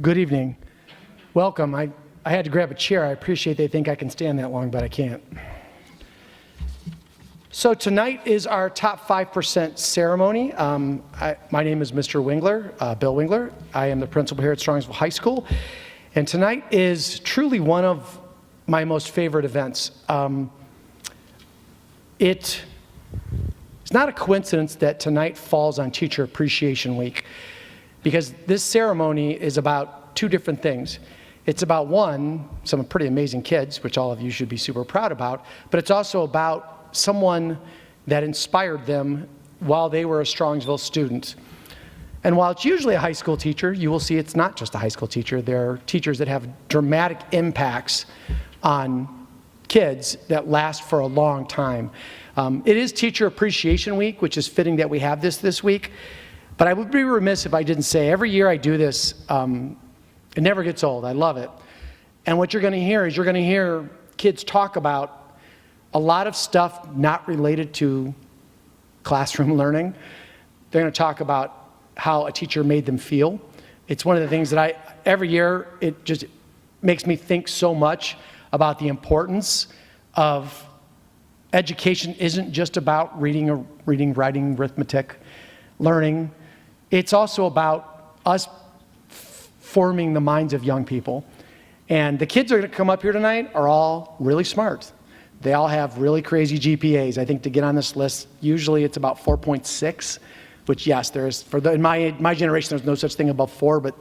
Good evening. Welcome. I had to grab a chair. I appreciate they think I can stand that long, but I can't. So tonight is our top 5% ceremony. My name is Mr. Wingler, Bill Wingler. I am the principal here at Strongsville High School. And tonight is truly one of my most favorite events. It's not a coincidence that tonight falls on Teacher Appreciation Week, because this ceremony is about two different things. It's about, one, some pretty amazing kids, which all of you should be super proud about, but it's also about someone that inspired them while they were a Strongsville student. And while it's usually a high school teacher, you will see it's not just a high school teacher. There are teachers that have dramatic impacts on kids that last for a long time. It is Teacher Appreciation Week, which is fitting that we have this week. But I would be remiss if I didn't say, every year I do this, it never gets old. I love it. And what you're going to hear is you're going to hear kids talk about a lot of stuff not related to classroom learning. They're going to talk about how a teacher made them feel. It's one of the things that every year, it just makes me think so much about the importance of education. Isn't just about reading, writing, arithmetic, learning. It's also about us forming the minds of young people. And the kids that are going to come up here tonight are all really smart. They all have really crazy GPAs. I think to get on this list, usually it's about 4.6, which yes, in my generation, there's no such thing above 4, but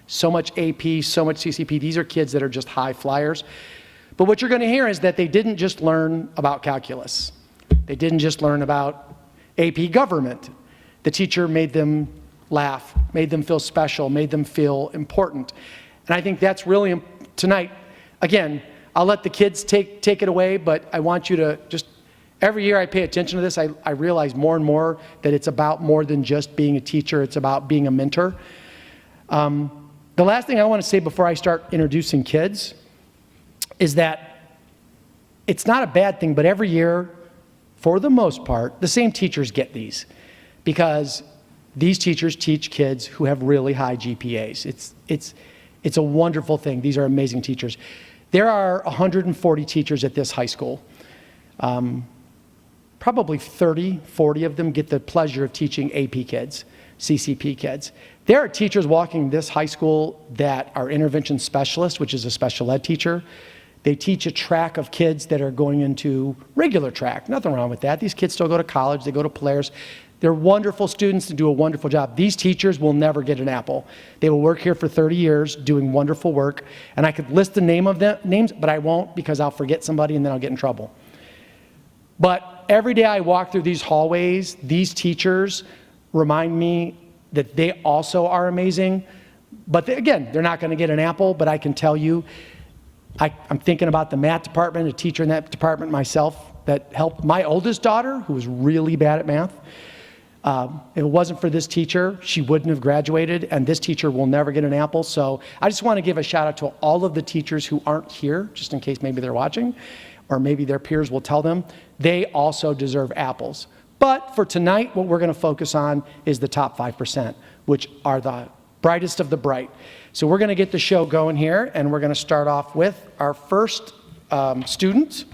so much AP, so much CCP. These are kids that are just high flyers. But what you're going to hear is that they didn't just learn about calculus. They didn't just learn about AP government. The teacher made them laugh, made them feel special, made them feel important. And I think that's really, tonight, again, I'll let the kids take it away, but I want you to just, every year I pay attention to this, I realize more and more that it's about more than just being a teacher, it's about being a mentor. The last thing I want to say before I start introducing kids is that it's not a bad thing, but every year, for the most part, the same teachers get these, because these teachers teach kids who have really high GPAs. It's a wonderful thing. These are amazing teachers. There are 140 teachers at this high school. Probably 40 of them get the pleasure of teaching AP kids, CCP kids. There are teachers walking this high school that are intervention specialists, which is a special ed teacher. They teach a track of kids that are going into regular track. Nothing wrong with that. These kids still go to college. They go to Polaris. They're wonderful students and do a wonderful job. These teachers will never get an apple. They will work here for 30 years doing wonderful work. And I could list the names, but I won't, because I'll forget somebody and then I'll get in trouble. But every day I walk through these hallways, these teachers remind me that they also are amazing. But again, they're not going to get an apple, but I can tell you, I'm thinking about the math department, a teacher in that department myself that helped my oldest daughter, who was really bad at math. If it wasn't for this teacher, she wouldn't have graduated, and this teacher will never get an apple. So I just want to give a shout out to all of the teachers who aren't here, just in case maybe they're watching, or maybe their peers will tell them. They also deserve apples. But for tonight, what we're going to focus on is the top 5%, which are the brightest of the bright. So we're going to get the show going here, and we're going to start off with our first student.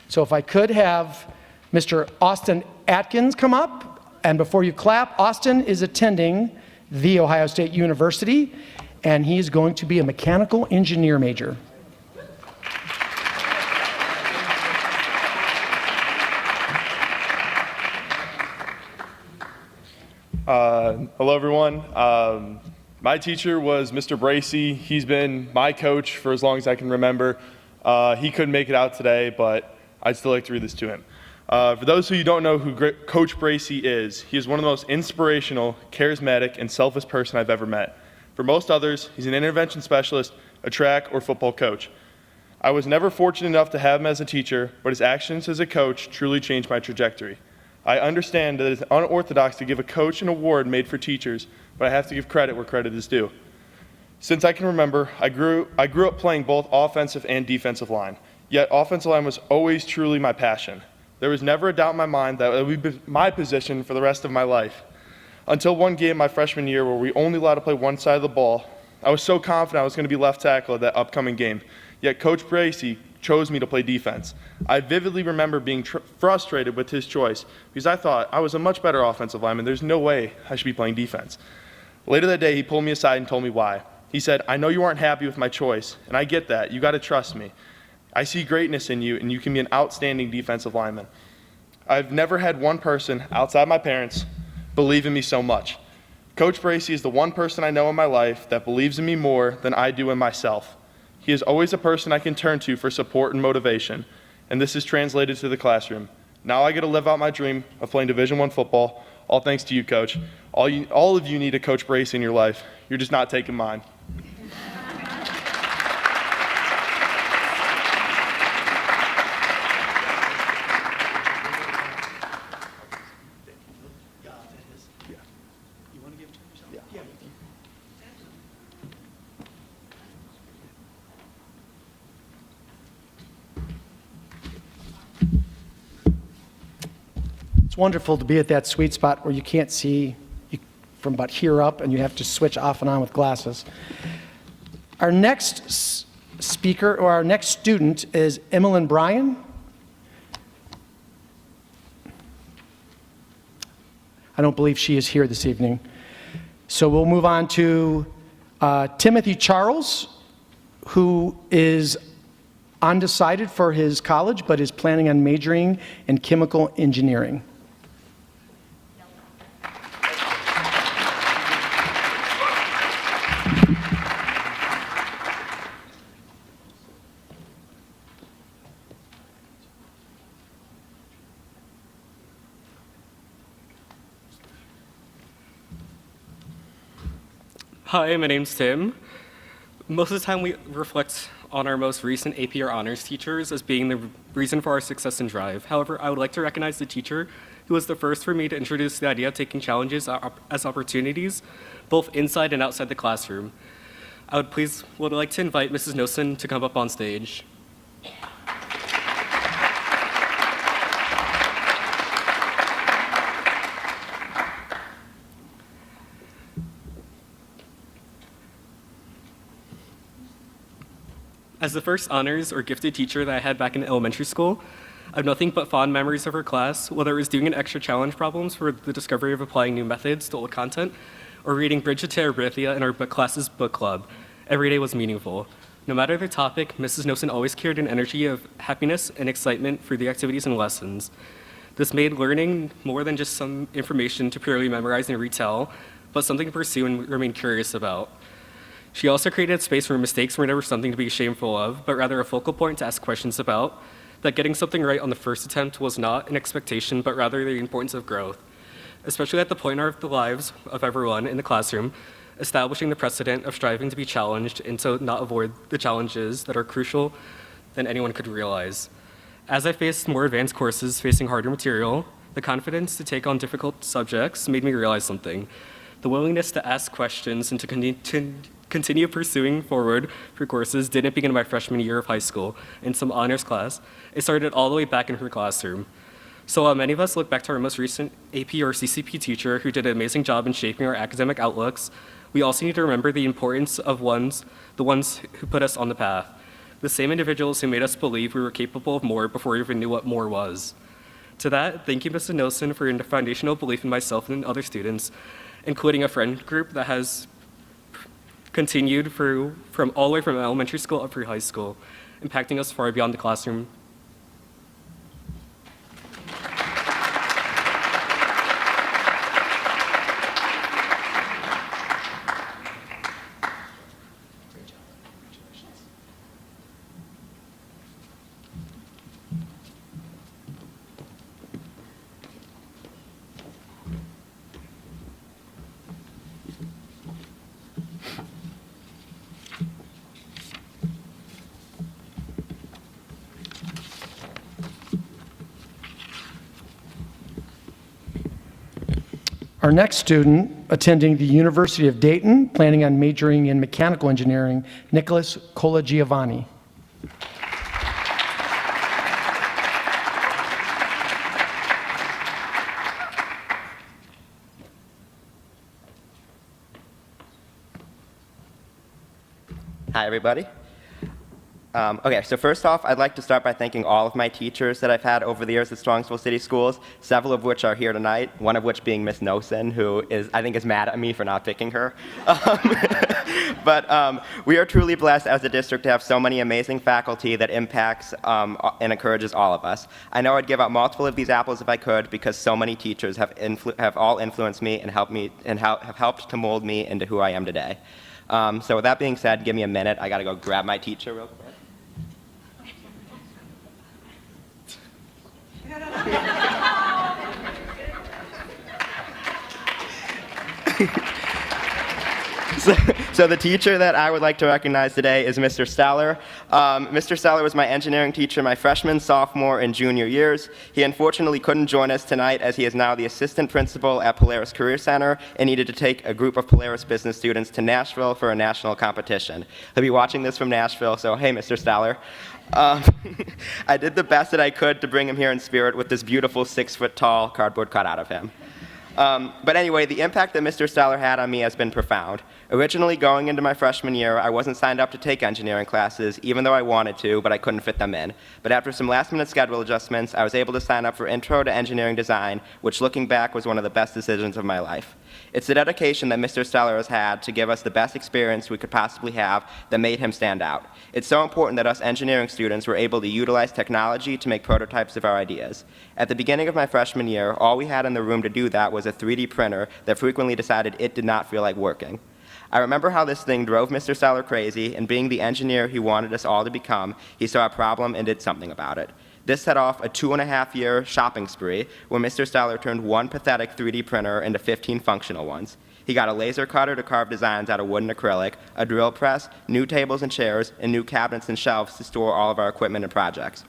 So if I could have Mr. Austin Atkins come up. And before you clap, Austin is attending The Ohio State University, and he is going to be a mechanical engineer major. Hello, everyone. My teacher was Mr. Bracey. He's been my coach for as long as I can remember. He couldn't make it out today, but I'd still like to read this to him. For those who don't know who Coach Bracey is, he is one of the most inspirational, charismatic, and selfless person I've ever met. For most others, he's an intervention specialist, a track or football coach. I was never fortunate enough to have him as a teacher, but his actions as a coach truly changed my trajectory. I understand that it is unorthodox to give a coach an award made for teachers, but I have to give credit where credit is due. Since I can remember, I grew up playing both offensive and defensive line, yet offensive line was always truly my passion. There was never a doubt in my mind that it would be my position for the rest of my life. Until one game my freshman year where we only allowed to play one side of the ball, I was so confident I was going to be left tackle at that upcoming game. Yet Coach Bracy chose me to play defense. I vividly remember being frustrated with his choice because I thought I was a much better offensive lineman. There's no way I should be playing defense. Later that day, he pulled me aside and told me why. He said, "I know you aren't happy with my choice, and I get that. You got to trust me. I see greatness in you, and you can be an outstanding defensive lineman." I've never had one person outside my parents believe in me so much. Coach Bracy is the one person I know in my life that believes in me more than I do in myself. He is always a person I can turn to for support and motivation, and this is translated to the classroom. Now I get to live out my dream of playing Division I football, all thanks to you, Coach. All of you need a Coach Bracy in your life. You're just not taking mine. It's wonderful to be at that sweet spot where you can't see from about here up and you have to switch off and on with glasses. Our next speaker, or our next student, is Emmeline Bryan. I don't believe she is here this evening. So we'll move on to Timothy Charles, who is undecided for his college, but is planning on majoring in chemical engineering. Hi, my name's Tim. Most of the time we reflect on our most recent AP or honors teachers as being the reason for our success and drive. However, I would like to recognize the teacher who was the first for me to introduce the idea of taking challenges as opportunities, both inside and outside the classroom. I would like to invite Mrs. Nosen to come up on stage. As the first honors or gifted teacher that I had back in elementary school, I have nothing but fond memories of her class, whether it was doing an extra challenge problems for the discovery of applying new methods to old content, or reading Bridge to Terabithia in our class's book club. Every day was meaningful. No matter the topic, Mrs. Nosen always carried an energy of happiness and excitement for the activities and lessons. This made learning more than just some information to purely memorize and retell, but something to pursue and remain curious about. She also created space where mistakes were never something to be shameful of, but rather a focal point to ask questions about, that getting something right on the first attempt was not an expectation, but rather the importance of growth, especially at the point of the lives of everyone in the classroom, establishing the precedent of striving to be challenged and to not avoid the challenges that are crucial than anyone could realize. As I faced more advanced courses facing harder material, the confidence to take on difficult subjects made me realize something. The willingness to ask questions and to continue pursuing forward for courses didn't begin my freshman year of high school in some honors class. It started all the way back in her classroom. So while many of us look back to our most recent AP or CCP teacher who did an amazing job in shaping our academic outlooks, we also need to remember the importance of the ones who put us on the path, the same individuals who made us believe we were capable of more before we even knew what more was. To that, thank you, Mrs. Nosen, for your foundational belief in myself and other students, including a friend group that has continued from all the way from elementary school up through high school, impacting us far beyond the classroom. Our next student, attending the University of Dayton, planning on majoring in mechanical engineering, Nicholas Colagiovanni. Hi, everybody. Okay, so first off, I'd like to start by thanking all of my teachers that I've had over the years at Strongsville City Schools, several of which are here tonight, one of which being Miss Nosen, who I think is mad at me for not picking her. But we are truly blessed as a district to have so many amazing faculty that impacts and encourages all of us. I know I'd give out multiple of these apples if I could, because so many teachers have all influenced me and have helped to mold me into who I am today. So with that being said, give me a minute. I gotta go grab my teacher real quick. So the teacher that I would like to recognize today is Mr. Steller. Mr. Steller was my engineering teacher my freshman, sophomore, and junior years. He unfortunately couldn't join us tonight as he is now the assistant principal at Polaris Career Center and needed to take a group of Polaris business students to Nashville for a national competition. He'll be watching this from Nashville, so hey, Mr. Steller. I did the best that I could to bring him here in spirit with this beautiful 6-foot-tall cardboard cutout of him. But anyway, the impact that Mr. Steller had on me has been profound. Originally, going into my freshman year, I wasn't signed up to take engineering classes, even though I wanted to, but I couldn't fit them in. But after some last-minute schedule adjustments, I was able to sign up for Intro to Engineering Design, which looking back was one of the best decisions of my life. It's the dedication that Mr. Steller has had to give us the best experience we could possibly have that made him stand out. It's so important that us engineering students were able to utilize technology to make prototypes of our ideas. At the beginning of my freshman year, all we had in the room to do that was a 3D printer that frequently decided it did not feel like working. I remember how this thing drove Mr. Steller crazy, and being the engineer he wanted us all to become, he saw a problem and did something about it. This set off a 2.5-year shopping spree where Mr. Steller turned one pathetic 3D printer into 15 functional ones. He got a laser cutter to carve designs out of wood and acrylic, a drill press, new tables and chairs, and new cabinets and shelves to store all of our equipment and projects.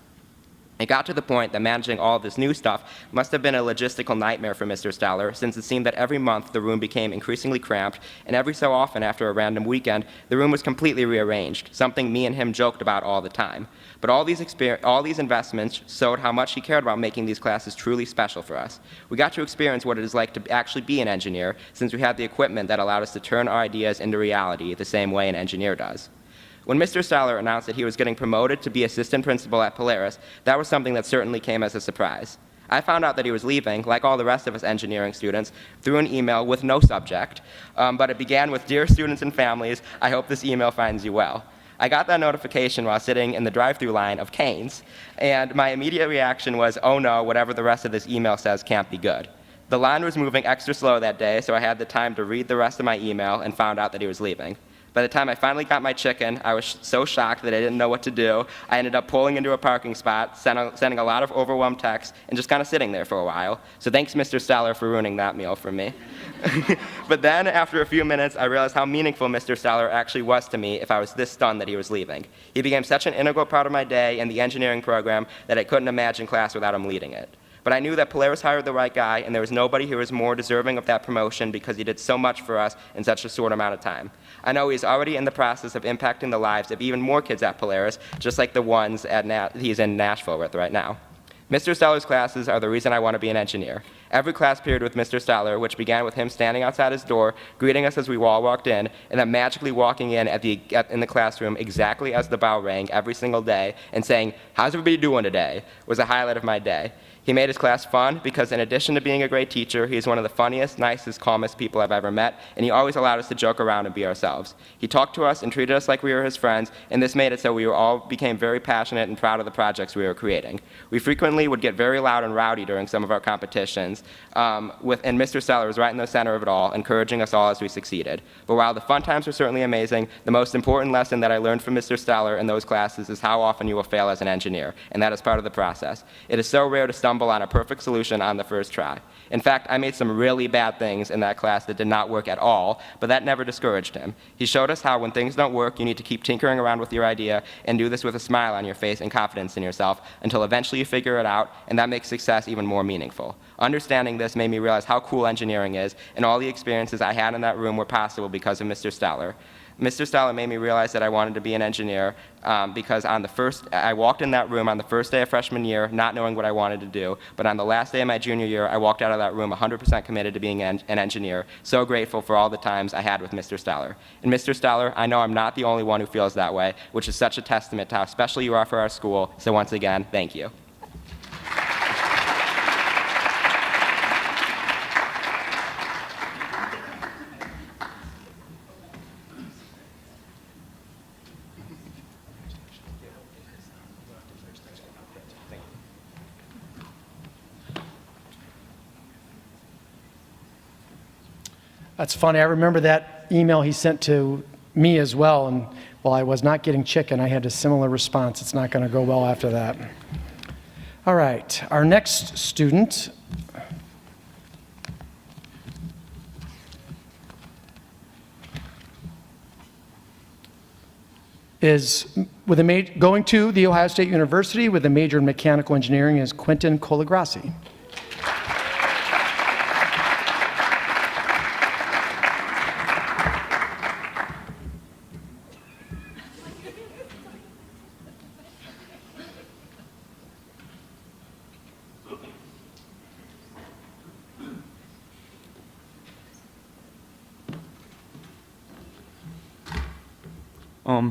It got to the point that managing all of this new stuff must have been a logistical nightmare for Mr. Steller, since it seemed that every month the room became increasingly cramped, and every so often after a random weekend, the room was completely rearranged, something me and him joked about all the time. But all these investments showed how much he cared about making these classes truly special for us. We got to experience what it is like to actually be an engineer, since we had the equipment that allowed us to turn our ideas into reality the same way an engineer does. When Mr. Steller announced that he was getting promoted to be assistant principal at Polaris, that was something that certainly came as a surprise. I found out that he was leaving, like all the rest of us engineering students, through an email with no subject, but it began with, "Dear students and families, I hope this email finds you well." I got that notification while sitting in the drive-thru line of Cane's, and my immediate reaction was, oh no, whatever the rest of this email says can't be good. The line was moving extra slow that day, so I had the time to read the rest of my email and found out that he was leaving. By the time I finally got my chicken, I was so shocked that I didn't know what to do. I ended up pulling into a parking spot, sending a lot of overwhelmed texts, and just kind of sitting there for a while. So thanks, Mr. Steller, for ruining that meal for me. But then, after a few minutes, I realized how meaningful Mr. Steller actually was to me if I was this stunned that he was leaving. He became such an integral part of my day and the engineering program that I couldn't imagine class without him leading it. But I knew that Polaris hired the right guy, and there was nobody who was more deserving of that promotion because he did so much for us in such a short amount of time. I know he's already in the process of impacting the lives of even more kids at Polaris, just like the ones he's in Nashville with right now. Mr. Steller's classes are the reason I want to be an engineer. Every class period with Mr. Steller, which began with him standing outside his door, greeting us as we all walked in, and then magically walking in in the classroom exactly as the bell rang every single day and saying, "How's everybody doing today?" was a highlight of my day. He made his class fun because in addition to being a great teacher, he is one of the funniest, nicest, calmest people I've ever met, and he always allowed us to joke around and be ourselves. He talked to us and treated us like we were his friends, and this made it so we all became very passionate and proud of the projects we were creating. We frequently would get very loud and rowdy during some of our competitions, and Mr. Steller was right in the center of it all, encouraging us all as we succeeded. But while the fun times were certainly amazing, the most important lesson that I learned from Mr. Steller in those classes is how often you will fail as an engineer, and that is part of the process. It is so rare to stumble on a perfect solution on the first try. In fact, I made some really bad things in that class that did not work at all, but that never discouraged him. He showed us how when things don't work, you need to keep tinkering around with your idea and do this with a smile on your face and confidence in yourself until eventually you figure it out, and that makes success even more meaningful. Understanding this made me realize how cool engineering is, and all the experiences I had in that room were possible because of Mr. Steller. Mr. Stoller made me realize that I wanted to be an engineer because I walked in that room on the first day of freshman year not knowing what I wanted to do, but on the last day of my junior year, I walked out of that room 100% committed to being an engineer. So grateful for all the times I had with Mr. Stoller. And Mr. Stoller, I know I'm not the only one who feels that way, which is such a testament to how special you are for our school. So once again, thank you. That's funny. I remember that email he sent to me as well, and while I was not getting chicken, I had a similar response. It's not going to go well after that. All right, our next student is going to The Ohio State University with a major in mechanical engineering is Quentin Colagrassi.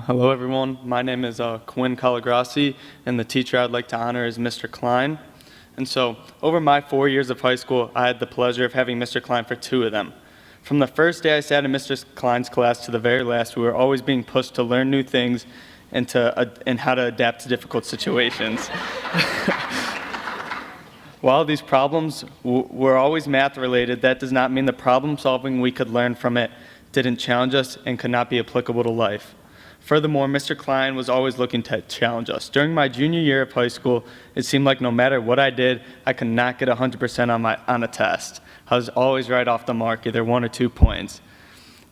Hello, everyone. My name is Quinn Colagrassi, and the teacher I'd like to honor is Mr. Klein. And so, over my 4 years of high school, I had the pleasure of having Mr. Klein for 2 of them. From the first day I sat in Mr. Klein's class to the very last, we were always being pushed to learn new things and how to adapt to difficult situations. While these problems were always math-related, that does not mean the problem-solving we could learn from it didn't challenge us and could not be applicable to life. Furthermore, Mr. Klein was always looking to challenge us. During my junior year of high school, it seemed like no matter what I did, I could not get 100% on a test. I was always right off the mark, either 1 or 2 points.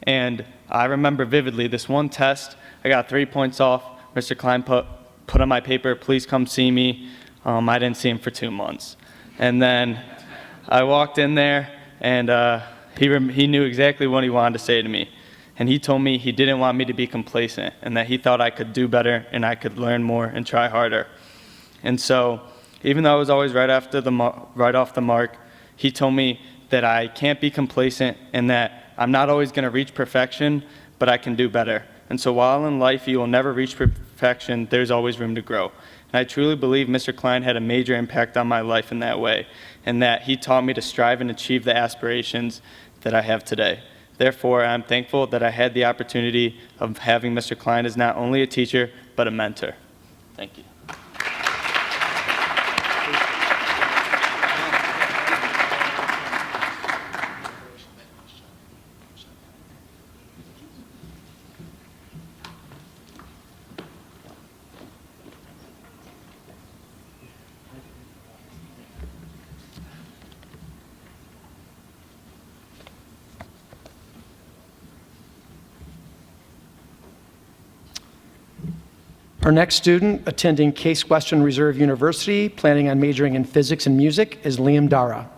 And I remember vividly this one test, I got 3 points off. Mr. Klein put on my paper, "Please come see me." I didn't see him for 2 months. And then I walked in there, and he knew exactly what he wanted to say to me. And he told me he didn't want me to be complacent and that he thought I could do better and I could learn more and try harder. And so, even though I was always right off the mark, he told me that I can't be complacent and that I'm not always going to reach perfection, but I can do better. And so while in life you will never reach perfection, there's always room to grow. And I truly believe Mr. Klein had a major impact on my life in that way, and that he taught me to strive and achieve the aspirations that I have today. Therefore, I'm thankful that I had the opportunity of having Mr. Klein as not only a teacher, but a mentor. Thank you. Our next student attending Case Western Reserve University, planning on majoring in physics and music, is Liam Dara.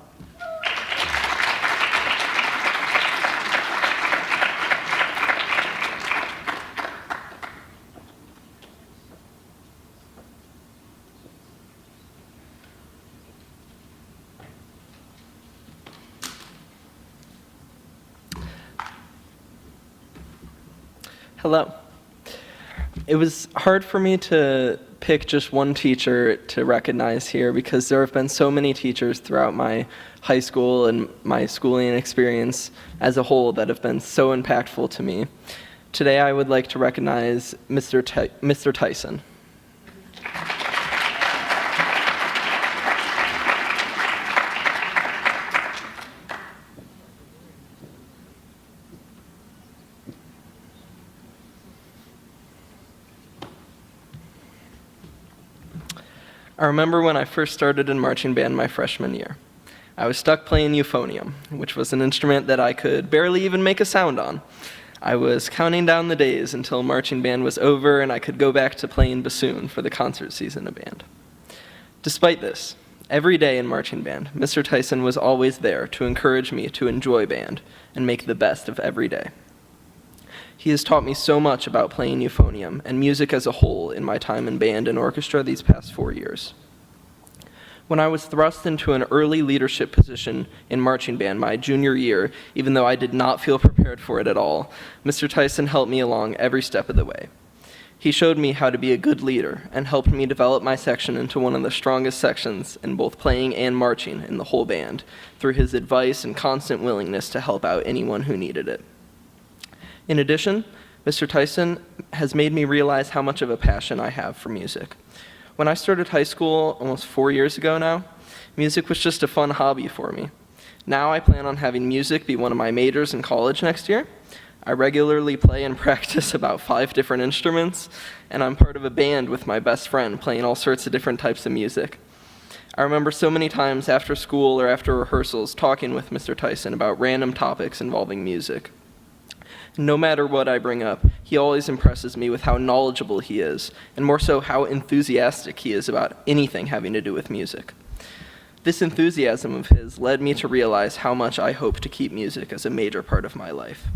Hello. It was hard for me to pick just one teacher to recognize here because there have been so many teachers throughout my high school and my schooling experience as a whole that have been so impactful to me. Today I would like to recognize Mr. Tyson. I remember when I first started in marching band my freshman year. I was stuck playing euphonium, which was an instrument that I could barely even make a sound on. I was counting down the days until marching band was over and I could go back to playing bassoon for the concert season of band. Despite this, every day in marching band, Mr. Tyson was always there to encourage me to enjoy band and make the best of every day. He has taught me so much about playing euphonium and music as a whole in my time in band and orchestra these past 4 years. When I was thrust into an early leadership position in marching band my junior year, even though I did not feel prepared for it at all, Mr. Tyson helped me along every step of the way. He showed me how to be a good leader and helped me develop my section into one of the strongest sections in both playing and marching in the whole band through his advice and constant willingness to help out anyone who needed it. In addition, Mr. Tyson has made me realize how much of a passion I have for music. When I started high school almost 4 years ago now, music was just a fun hobby for me. Now I plan on having music be one of my majors in college next year. I regularly play and practice about 5 different instruments, and I'm part of a band with my best friend playing all sorts of different types of music. I remember so many times after school or after rehearsals talking with Mr. Tyson about random topics involving music. No matter what I bring up, he always impresses me with how knowledgeable he is, and more so how enthusiastic he is about anything having to do with music. This enthusiasm of his led me to realize how much I hope to keep music as a major part of my life.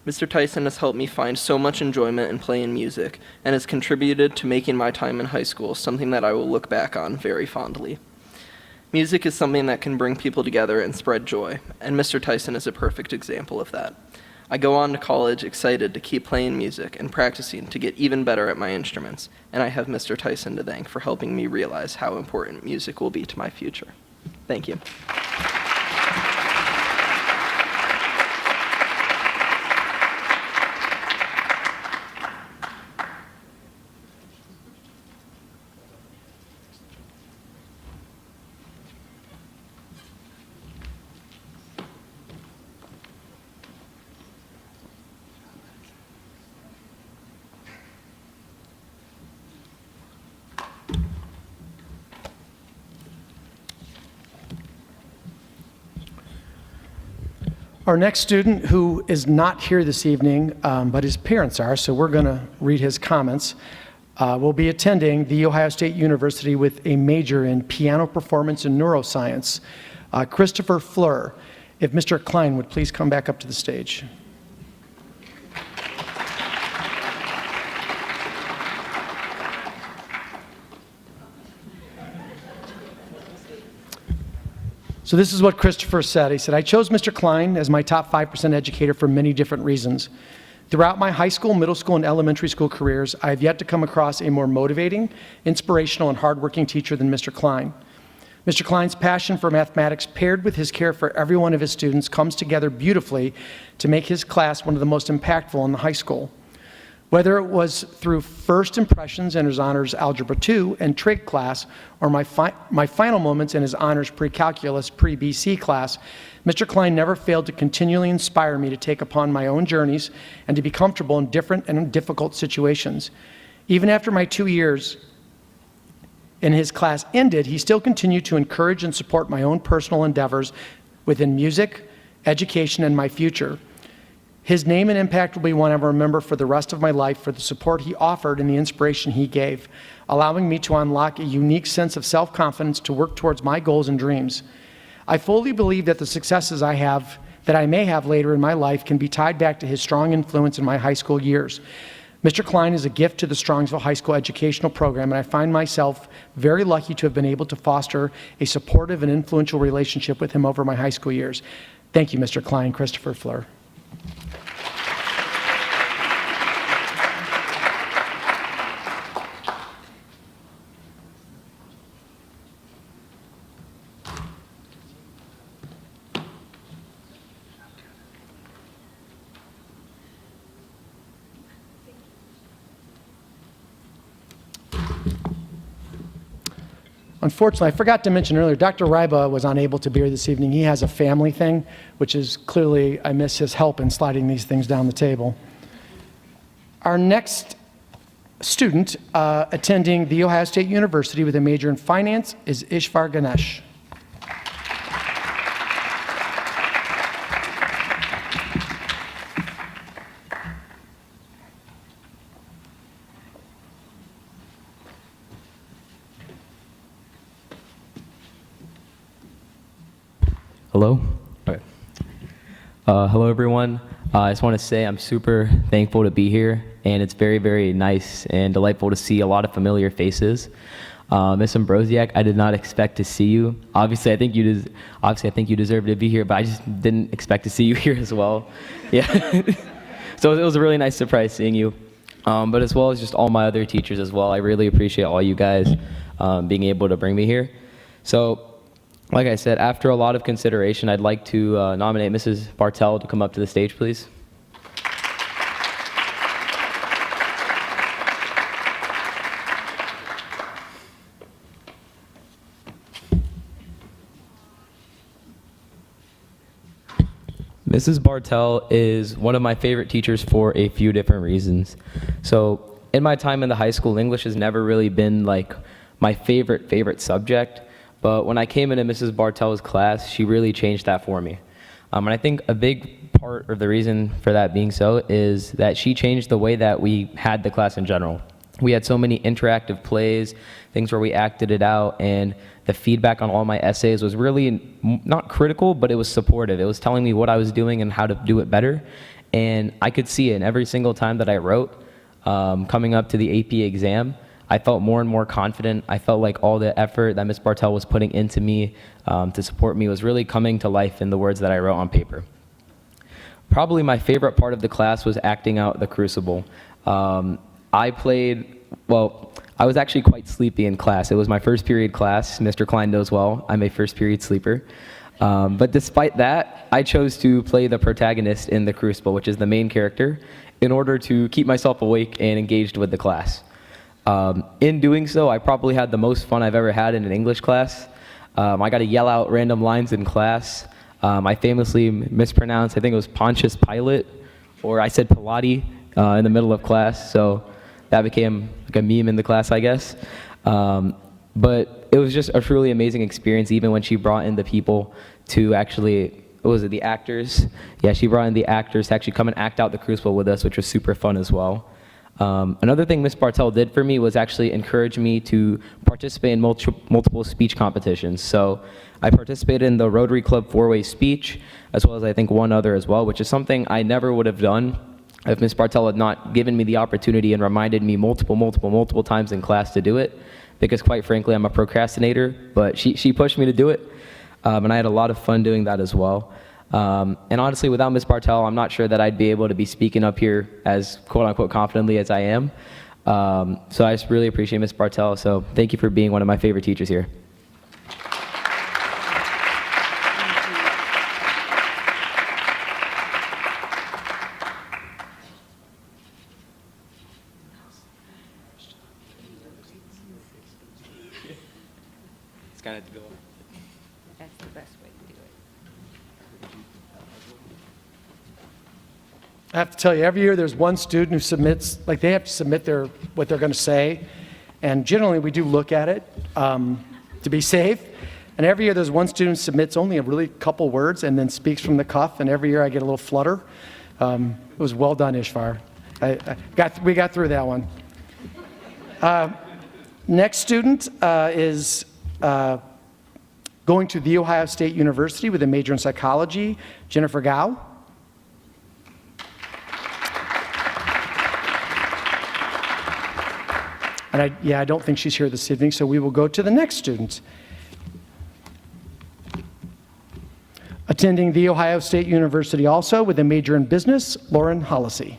Mr. Tyson has helped me find so much enjoyment in playing music, and has contributed to making my time in high school something that I will look back on very fondly. Music is something that can bring people together and spread joy, and Mr. Tyson is a perfect example of that. I go on to college excited to keep playing music and practicing to get even better at my instruments, and I have Mr. Tyson to thank for helping me realize how important music will be to my future. Thank you. Our next student, who is not here this evening, but his parents are, so we're going to read his comments, will be attending The Ohio State University with a major in piano performance and neuroscience. Christopher Fleur. If Mr. Klein would please come back up to the stage. So this is what Christopher said. He said, I chose Mr. Klein as my top 5% educator for many different reasons. Throughout my high school, middle school, and elementary school careers, I have yet to come across a more motivating, inspirational, and hardworking teacher than Mr. Klein. Mr. Klein's passion for mathematics paired with his care for every one of his students comes together beautifully to make his class one of the most impactful in the high school. Whether it was through first impressions in his honors Algebra 2 and Trig class, or my final moments in his honors pre-calculus, pre-BC class, Mr. Klein never failed to continually inspire me to take upon my own journeys and to be comfortable in different and difficult situations. Even after my 2 years in his class ended, he still continued to encourage and support my own personal endeavors within music, education, and my future. His name and impact will be one I will remember for the rest of my life for the support he offered and the inspiration he gave, allowing me to unlock a unique sense of self-confidence to work towards my goals and dreams. I fully believe that the successes that I may have later in my life can be tied back to his strong influence in my high school years. Mr. Klein is a gift to the Strongsville High School educational program, and I find myself very lucky to have been able to foster a supportive and influential relationship with him over my high school years. Thank you, Mr. Klein. Christopher Fleur. Unfortunately, I forgot to mention earlier, Dr. Ryba was unable to be here this evening. He has a family thing, which is clearly, I miss his help in sliding these things down the table. Our next student attending The Ohio State University with a major in finance is Ishvar Ganesh. Hello? Okay. Hello, everyone. I just want to say I'm super thankful to be here, and it's very, very nice and delightful to see a lot of familiar faces. Ms. Ambrosiak, I did not expect to see you. Obviously, I think you deserve to be here, but I just didn't expect to see you here as well. Yeah. So it was a really nice surprise seeing you, but as well as just all my other teachers as well. I really appreciate all you guys being able to bring me here. So, like I said, after a lot of consideration, I'd like to nominate Mrs. Bartel to come up to the stage, please. Mrs. Bartel is one of my favorite teachers for a few different reasons. So in my time in the high school, English has never really been like my favorite subject, but when I came into Mrs. Bartel's class, she really changed that for me. And I think a big part of the reason for that being so is that she changed the way that we had the class in general. We had so many interactive plays, things where we acted it out, and the feedback on all my essays was really not critical, but it was supportive. It was telling me what I was doing and how to do it better, and I could see it in every single time that I wrote. Coming up to the AP exam, I felt more and more confident. I felt like all the effort that Ms. Bartel was putting into me to support me was really coming to life in the words that I wrote on paper. Probably my favorite part of the class was acting out The Crucible. I was actually quite sleepy in class. It was my first period class. Mr. Klein knows well, I'm a first period sleeper. But despite that, I chose to play the protagonist in The Crucible, which is the main character, in order to keep myself awake and engaged with the class. In doing so, I probably had the most fun I've ever had in an English class. I got to yell out random lines in class. I famously mispronounced, I think it was Pontius Pilate, or I said Pilate in the middle of class, so that became like a meme in the class, I guess. But it was just a truly amazing experience, even when she brought in the people to actually, what was it, the actors? Yeah, she brought in the actors to actually come and act out The Crucible with us, which was super fun as well. Another thing Ms. Bartel did for me was actually encourage me to participate in multiple speech competitions. So I participated in the Rotary Club 4-way speech, as well as I think one other as well, which is something I never would have done if Ms. Bartel had not given me the opportunity and reminded me multiple times in class to do it, because quite frankly, I'm a procrastinator, but she pushed me to do it, and I had a lot of fun doing that as well. And honestly, without Ms. Bartel, I'm not sure that I'd be able to be speaking up here as quote-unquote confidently as I am. So I just really appreciate Ms. Bartel, so thank you for being one of my favorite teachers here. It's kind of go. That's the best way to do it. I have to tell you, every year there's one student who submits, like they have to submit what they're going to say, and generally we do look at it to be safe. And every year there's one student who submits only a really couple words and then speaks from the cuff, and every year I get a little flutter. It was well done, Ishvar. We got through that one. Next student is going to The Ohio State University with a major in psychology, Jennifer Gao. And I don't think she's here this evening, so we will go to the next student. Attending The Ohio State University also with a major in business, Lauren Hollisey.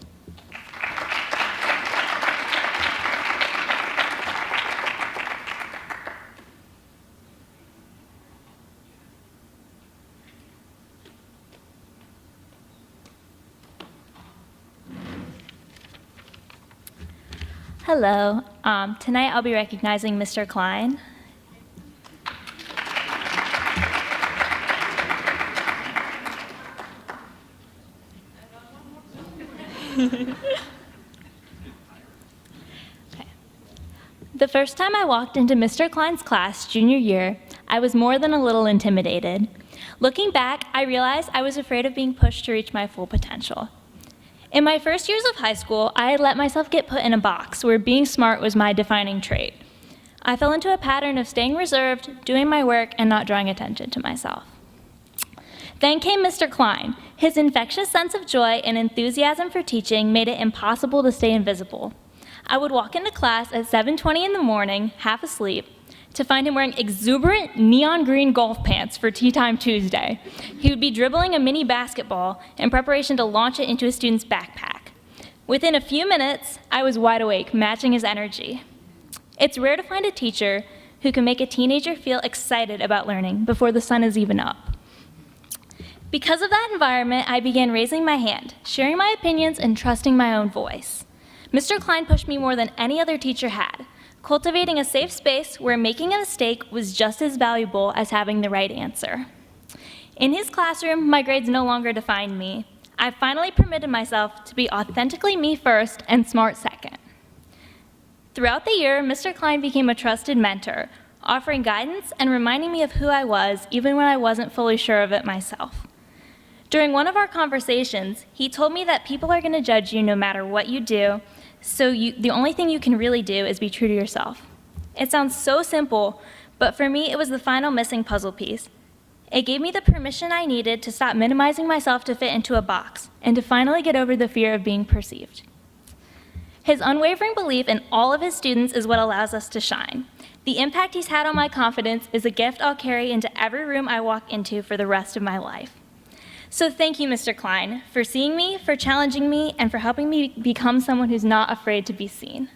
Hello. Tonight I'll be recognizing Mr. Klein. Okay. The first time I walked into Mr. Klein's class junior year, I was more than a little intimidated. Looking back, I realized I was afraid of being pushed to reach my full potential. In my first years of high school, I had let myself get put in a box where being smart was my defining trait. I fell into a pattern of staying reserved, doing my work, and not drawing attention to myself. Then came Mr. Klein. His infectious sense of joy and enthusiasm for teaching made it impossible to stay invisible. I would walk into class at 7:20 in the morning, half asleep, to find him wearing exuberant neon green golf pants for Tea Time Tuesday. He would be dribbling a mini basketball in preparation to launch it into a student's backpack. Within a few minutes, I was wide awake, matching his energy. It's rare to find a teacher who can make a teenager feel excited about learning before the sun is even up. Because of that environment, I began raising my hand, sharing my opinions, and trusting my own voice. Mr. Klein pushed me more than any other teacher had, cultivating a safe space where making a mistake was just as valuable as having the right answer. In his classroom, my grades no longer defined me. I finally permitted myself to be authentically me first and smart second. Throughout the year, Mr. Klein became a trusted mentor, offering guidance and reminding me of who I was even when I wasn't fully sure of it myself. During one of our conversations, he told me that people are going to judge you no matter what you do, so the only thing you can really do is be true to yourself. It sounds so simple, but for me, it was the final missing puzzle piece. It gave me the permission I needed to stop minimizing myself to fit into a box and to finally get over the fear of being perceived. His unwavering belief in all of his students is what allows us to shine. The impact he's had on my confidence is a gift I'll carry into every room I walk into for the rest of my life. So thank you, Mr. Klein, for seeing me, for challenging me, and for helping me become someone who's not afraid to be seen.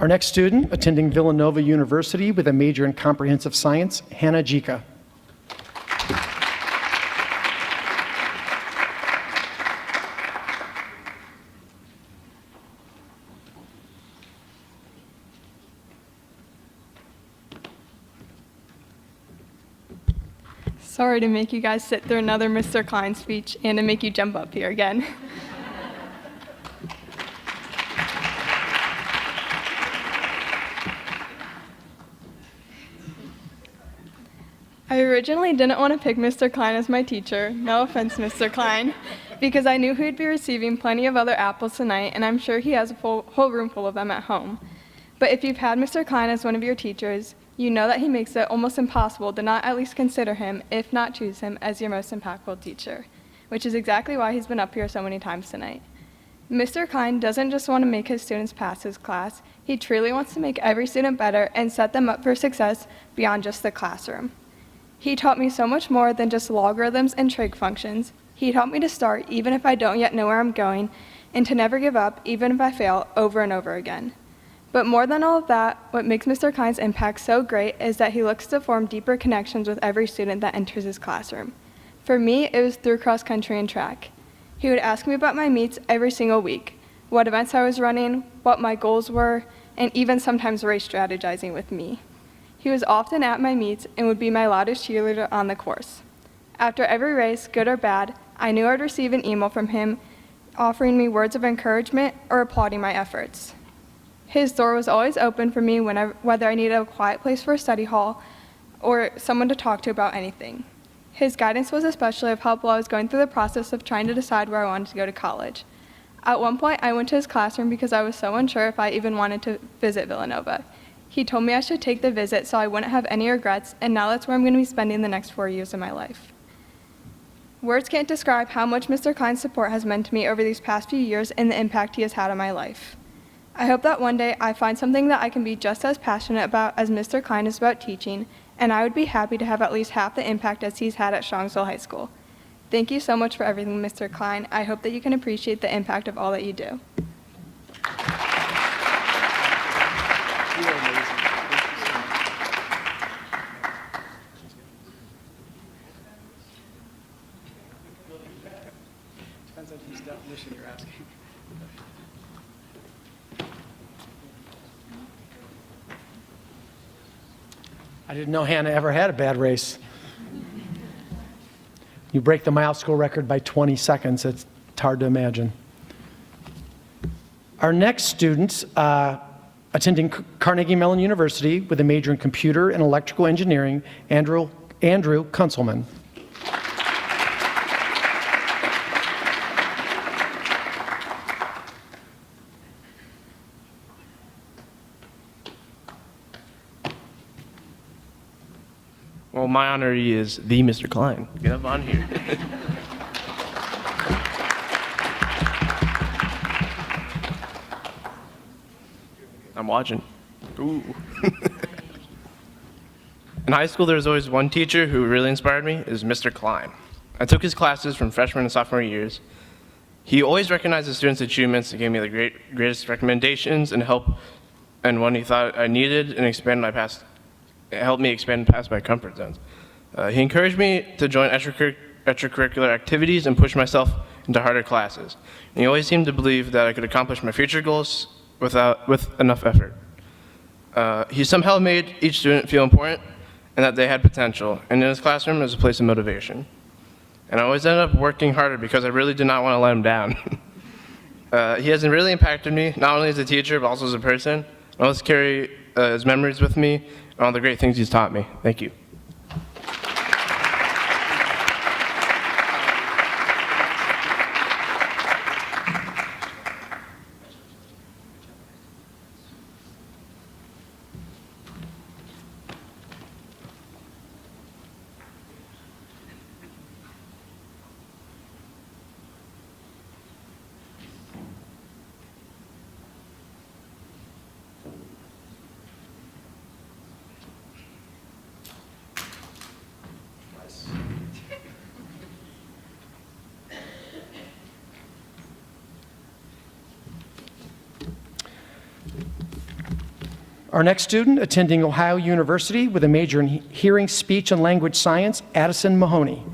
Our next student, attending Villanova University with a major in comprehensive science, Hannah Jika. Sorry to make you guys sit through another Mr. Klein speech and to make you jump up here again. I originally didn't want to pick Mr. Klein as my teacher, no offense, Mr. Klein, because I knew he'd be receiving plenty of other apples tonight, and I'm sure he has a whole room full of them at home. But if you've had Mr. Klein as one of your teachers, you know that he makes it almost impossible to not at least consider him, if not choose him, as your most impactful teacher, which is exactly why he's been up here so many times tonight. Mr. Klein doesn't just want to make his students pass his class, he truly wants to make every student better and set them up for success beyond just the classroom. He taught me so much more than just logarithms and trig functions. He taught me to start even if I don't yet know where I'm going, and to never give up even if I fail over and over again. But more than all of that, what makes Mr. Klein's impact so great is that he looks to form deeper connections with every student that enters his classroom. For me, it was through cross country and track. He would ask me about my meets every single week, what events I was running, what my goals were, and even sometimes race strategizing with me. He was often at my meets and would be my loudest cheerleader on the course. After every race, good or bad, I knew I'd receive an email from him offering me words of encouragement or applauding my efforts. His door was always open for me whether I needed a quiet place for a study hall or someone to talk to about anything. His guidance was especially of help while I was going through the process of trying to decide where I wanted to go to college. At one point, I went to his classroom because I was so unsure if I even wanted to visit Villanova. He told me I should take the visit so I wouldn't have any regrets, and now that's where I'm going to be spending the next 4 years of my life. Words can't describe how much Mr. Klein's support has meant to me over these past few years and the impact he has had on my life. I hope that one day I find something that I can be just as passionate about as Mr. Klein is about teaching, and I would be happy to have at least half the impact as he's had at Strongsville High School. Thank you so much for everything, Mr. Klein. I hope that you can appreciate the impact of all that you do. Depends on whose definition you're asking. I didn't know Hannah ever had a bad race. You break the mile school record by 20 seconds. It's hard to imagine. Our next student, attending Carnegie Mellon University with a major in computer and electrical engineering, Andrew Kunzelman. Well, my honoree is the Mr. Klein. Get up on here. I'm watching. Ooh. In high school, there was always one teacher who really inspired me, is Mr. Klein. I took his classes from freshman and sophomore years. He always recognized the students' achievements and gave me the greatest recommendations and help, and when he thought I needed and expand my past. It helped me expand past my comfort zones. He encouraged me to join extracurricular activities and push myself into harder classes. And he always seemed to believe that I could accomplish my future goals with enough effort. He somehow made each student feel important and that they had potential, and in his classroom was a place of motivation. And I always ended up working harder because I really did not want to let him down. He has really impacted me, not only as a teacher, but also as a person. I always carry his memories with me and all the great things he's taught me. Thank you. Our next student, attending Ohio University with a major in hearing, speech, and language science, Addison Mahoney.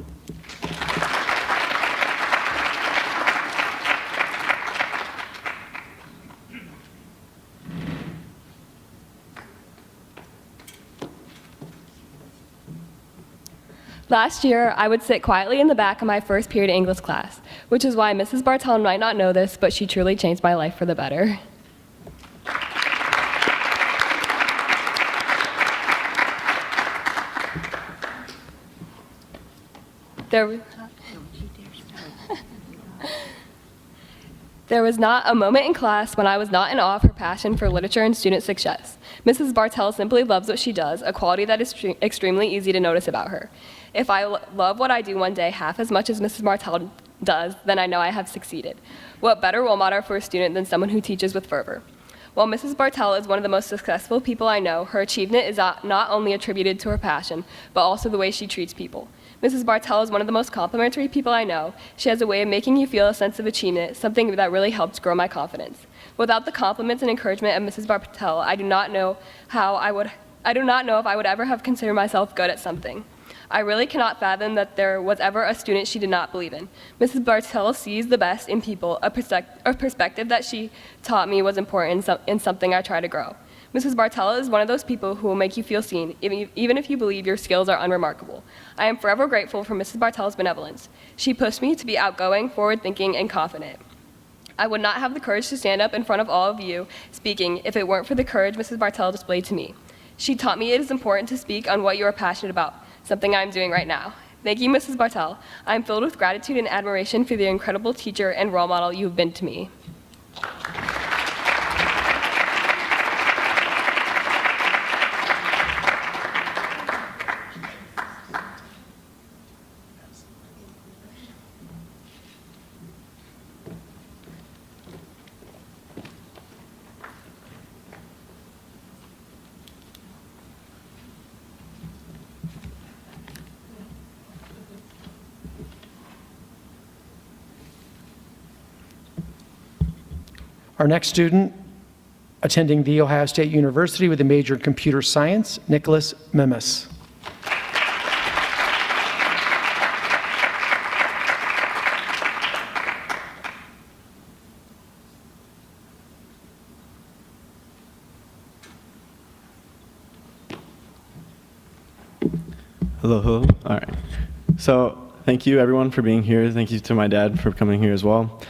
Last year, I would sit quietly in the back of my first period English class, which is why Mrs. Bartel might not know this, but she truly changed my life for the better. There was not a moment in class when I was not in awe of her passion for literature and student success. Mrs. Bartel simply loves what she does, a quality that is extremely easy to notice about her. If I love what I do one day half as much as Mrs. Bartel does, then I know I have succeeded. What better role model for a student than someone who teaches with fervor? While Mrs. Bartel is one of the most successful people I know, her achievement is not only attributed to her passion, but also the way she treats people. Mrs. Bartel is one of the most complimentary people I know. She has a way of making you feel a sense of achievement, something that really helps grow my confidence. Without the compliments and encouragement of Mrs. Bartel, I do not know if I would ever have considered myself good at something. I really cannot fathom that there was ever a student she did not believe in. Mrs. Bartel sees the best in people, a perspective that she taught me was important in something I try to grow. Mrs. Bartel is one of those people who will make you feel seen, even if you believe your skills are unremarkable. I am forever grateful for Mrs. Bartel's benevolence. She pushed me to be outgoing, forward-thinking, and confident. I would not have the courage to stand up in front of all of you speaking if it weren't for the courage Mrs. Bartel displayed to me. She taught me it is important to speak on what you are passionate about, something I am doing right now. Thank you, Mrs. Bartel. I am filled with gratitude and admiration for the incredible teacher and role model you have been to me. Our next student, attending The Ohio State University with a major in computer science, Nicholas Mimis. Hello, hello. All right. So thank you everyone for being here. Thank you to my dad for coming here as well.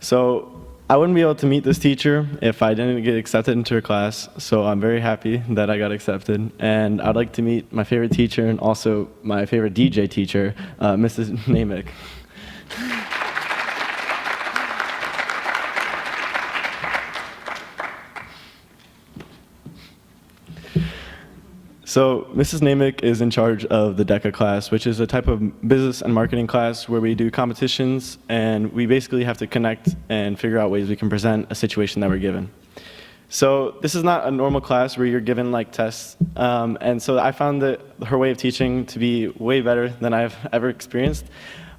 So I wouldn't be able to meet this teacher if I didn't get accepted into her class. So I'm very happy that I got accepted. And I'd like to meet my favorite teacher and also my favorite DJ teacher, Mrs. Namick. So Mrs. Namick is in charge of the DECA class, which is a type of business and marketing class where we do competitions and we basically have to connect and figure out ways we can present a situation that we're given. So this is not a normal class where you're given like tests, and so I found that her way of teaching to be way better than I've ever experienced.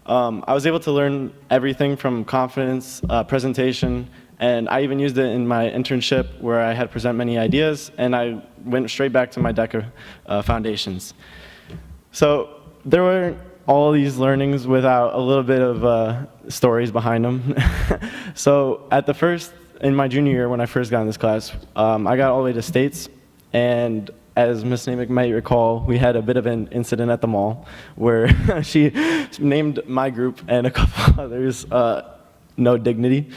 I was able to learn everything from confidence, presentation, and I even used it in my internship where I had to present many ideas, and I went straight back to my DECA foundations. So there were all these learnings without a little bit of stories behind them. So in my junior year when I first got in this class, I got all the way to states, and as Ms. Namick might recall, we had a bit of an incident at the mall where she named my group and a couple others No Dignity.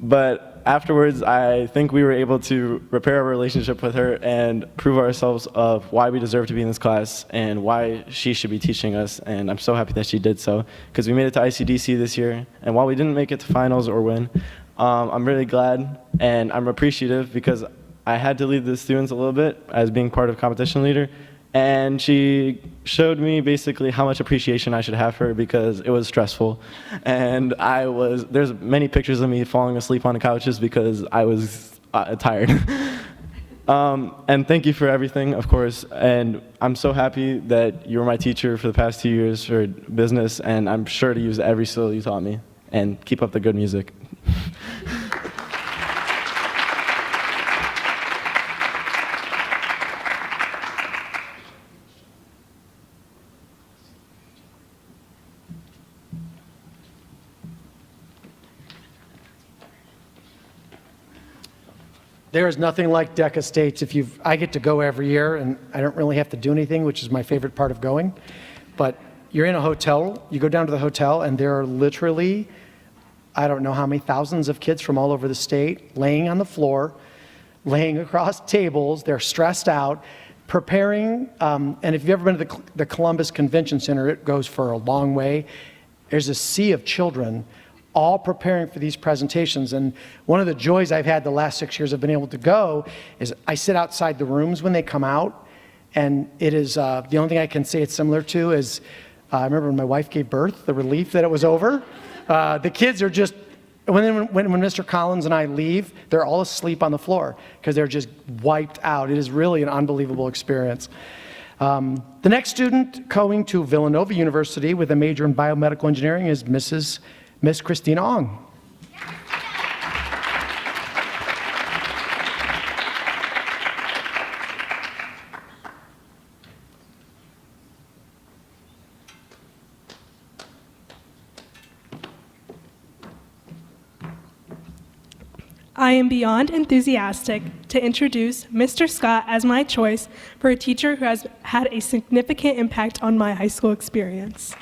But afterwards, I think we were able to repair our relationship with her and prove ourselves of why we deserve to be in this class and why she should be teaching us. And I'm so happy that she did so, because we made it to ICDC this year. And while we didn't make it to finals or win, I'm really glad and I'm appreciative because I had to lead the students a little bit as being part of competition leader. And she showed me basically how much appreciation I should have for her because it was stressful. And there's many pictures of me falling asleep on the couches because I was tired. And thank you for everything, of course. And I'm so happy that you were my teacher for the past 2 years for business, and I'm sure to use every skill you taught me. And keep up the good music. There is nothing like DECA States. I get to go every year, and I don't really have to do anything, which is my favorite part of going. But you're in a hotel, you go down to the hotel, and there are literally, I don't know how many thousands of kids from all over the state laying on the floor, laying across tables. They're stressed out, preparing. And if you've ever been to the Columbus Convention Center, it goes for a long way. There's a sea of children all preparing for these presentations. And one of the joys I've had the last 6 years of being able to go is I sit outside the rooms when they come out. And it is, the only thing I can say it's similar to is, I remember when my wife gave birth, the relief that it was over. The kids are just, when Mr. Collins and I leave, they're all asleep on the floor because they're just wiped out. It is really an unbelievable experience. The next student going to Villanova University with a major in biomedical engineering is Miss Christina Ong. I am beyond enthusiastic to introduce Mr. Scott as my choice for a teacher who has had a significant impact on my high school experience.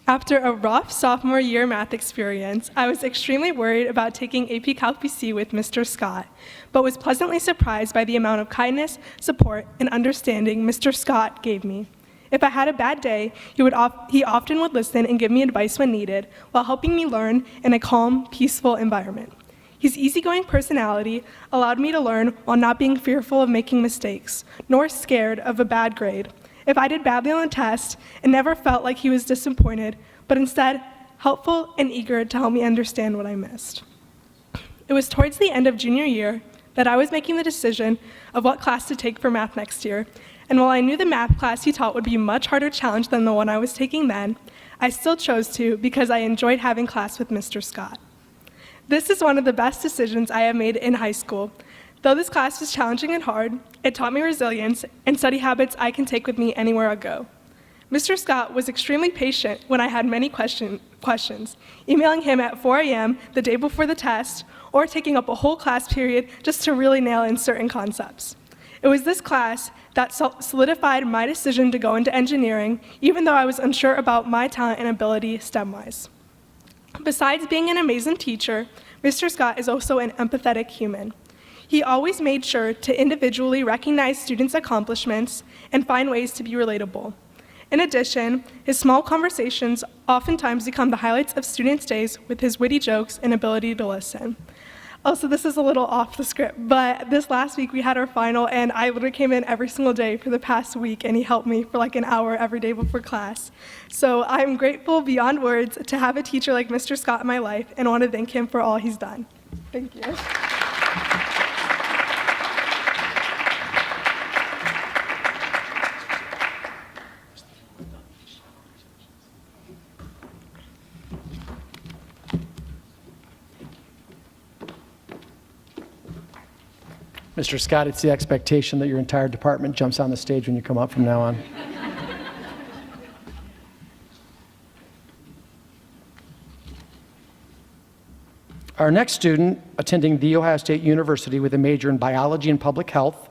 After a rough sophomore year math experience, I was extremely worried about taking AP Calc BC with Mr. Scott, but was pleasantly surprised by the amount of kindness, support, and understanding Mr. Scott gave me. If I had a bad day, he often would listen and give me advice when needed, while helping me learn in a calm, peaceful environment. His easygoing personality allowed me to learn while not being fearful of making mistakes, nor scared of a bad grade. If I did badly on a test, it never felt like he was disappointed, but instead helpful and eager to help me understand what I missed. It was towards the end of junior year that I was making the decision of what class to take for math next year, and while I knew the math class he taught would be a much harder challenge than the one I was taking then, I still chose to because I enjoyed having class with Mr. Scott. This is one of the best decisions I have made in high school. Though this class was challenging and hard, it taught me resilience and study habits I can take with me anywhere I go. Mr. Scott was extremely patient when I had many questions, emailing him at 4 a.m. the day before the test, or taking up a whole class period just to really nail in certain concepts. It was this class that solidified my decision to go into engineering, even though I was unsure about my talent and ability STEM-wise. Besides being an amazing teacher, Mr. Scott is also an empathetic human. He always made sure to individually recognize students' accomplishments and find ways to be relatable. In addition, his small conversations oftentimes become the highlights of students' days with his witty jokes and ability to listen. Also, this is a little off the script, but this last week we had our final, and I literally came in every single day for the past week, and he helped me for like an hour every day before class. So I'm grateful beyond words to have a teacher like Mr. Scott in my life, and want to thank him for all he's done. Thank you. Mr. Scott, it's the expectation that your entire department jumps on the stage when you come up from now on. Our next student, attending The Ohio State University with a major in biology and public health,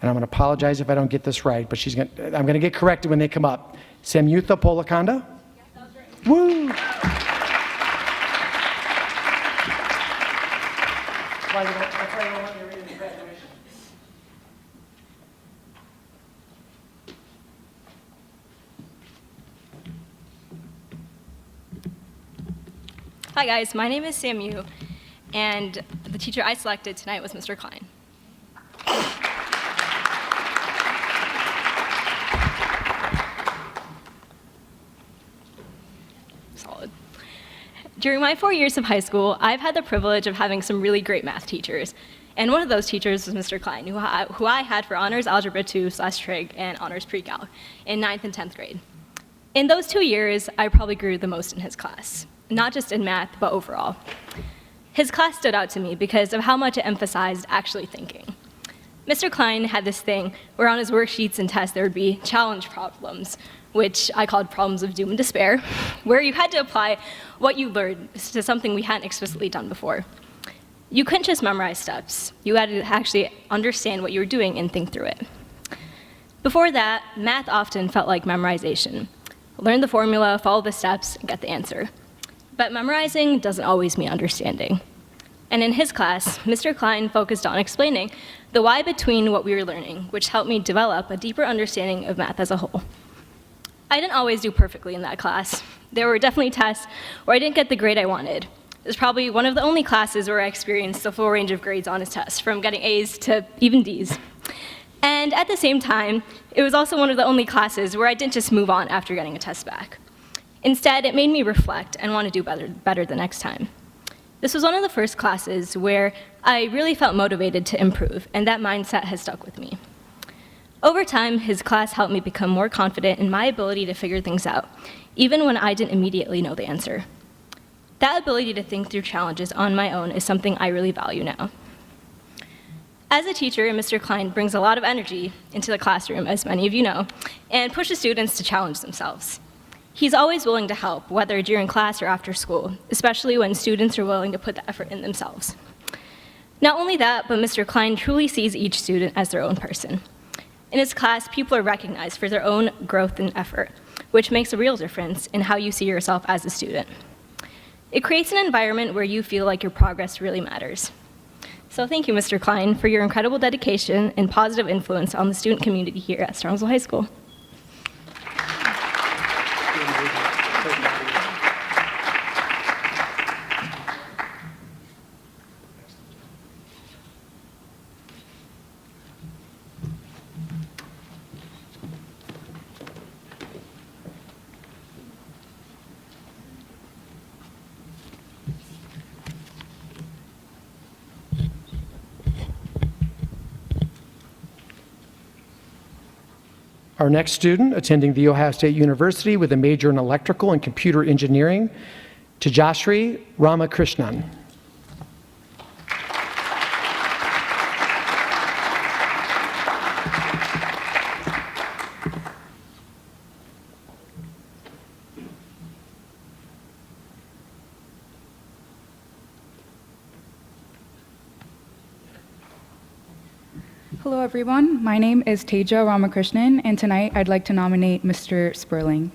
and I'm going to apologize if I don't get this right, but I'm going to get corrected when they come up. Samyutha Polakanda? Yes, that was right. Woo! That's why you don't let me read the graduation. Hi guys, my name is Sam Yu, and the teacher I selected tonight was Mr. Klein. Solid. During my 4 years of high school, I've had the privilege of having some really great math teachers. And one of those teachers was Mr. Klein, who I had for Honors Algebra 2/Trig and Honors Pre-Calc in 9th and 10th grade. In those 2 years, I probably grew the most in his class, not just in math, but overall. His class stood out to me because of how much it emphasized actually thinking. Mr. Klein had this thing where on his worksheets and tests there would be challenge problems, which I called problems of doom and despair, where you had to apply what you learned to something we hadn't explicitly done before. You couldn't just memorize steps. You had to actually understand what you were doing and think through it. Before that, math often felt like memorization. Learn the formula, follow the steps, and get the answer. But memorizing doesn't always mean understanding. And in his class, Mr. Klein focused on explaining the why between what we were learning, which helped me develop a deeper understanding of math as a whole. I didn't always do perfectly in that class. There were definitely tests where I didn't get the grade I wanted. It was probably one of the only classes where I experienced the full range of grades on his test, from getting A's to even D's. And at the same time, it was also one of the only classes where I didn't just move on after getting a test back. Instead, it made me reflect and want to do better the next time. This was one of the first classes where I really felt motivated to improve, and that mindset has stuck with me. Over time, his class helped me become more confident in my ability to figure things out, even when I didn't immediately know the answer. That ability to think through challenges on my own is something I really value now. As a teacher, Mr. Klein brings a lot of energy into the classroom, as many of you know, and pushes students to challenge themselves. He's always willing to help, whether during class or after school, especially when students are willing to put the effort in themselves. Not only that, but Mr. Klein truly sees each student as their own person. In his class, people are recognized for their own growth and effort, which makes a real difference in how you see yourself as a student. It creates an environment where you feel like your progress really matters. So thank you, Mr. Klein, for your incredible dedication and positive influence on the student community here at Strongsville High School. Our next student, attending The Ohio State University with a major in electrical and computer engineering, Tejasri Ramakrishnan. Hello, everyone. My name is Teja Ramakrishnan, and tonight I'd like to nominate Mr. Sperling.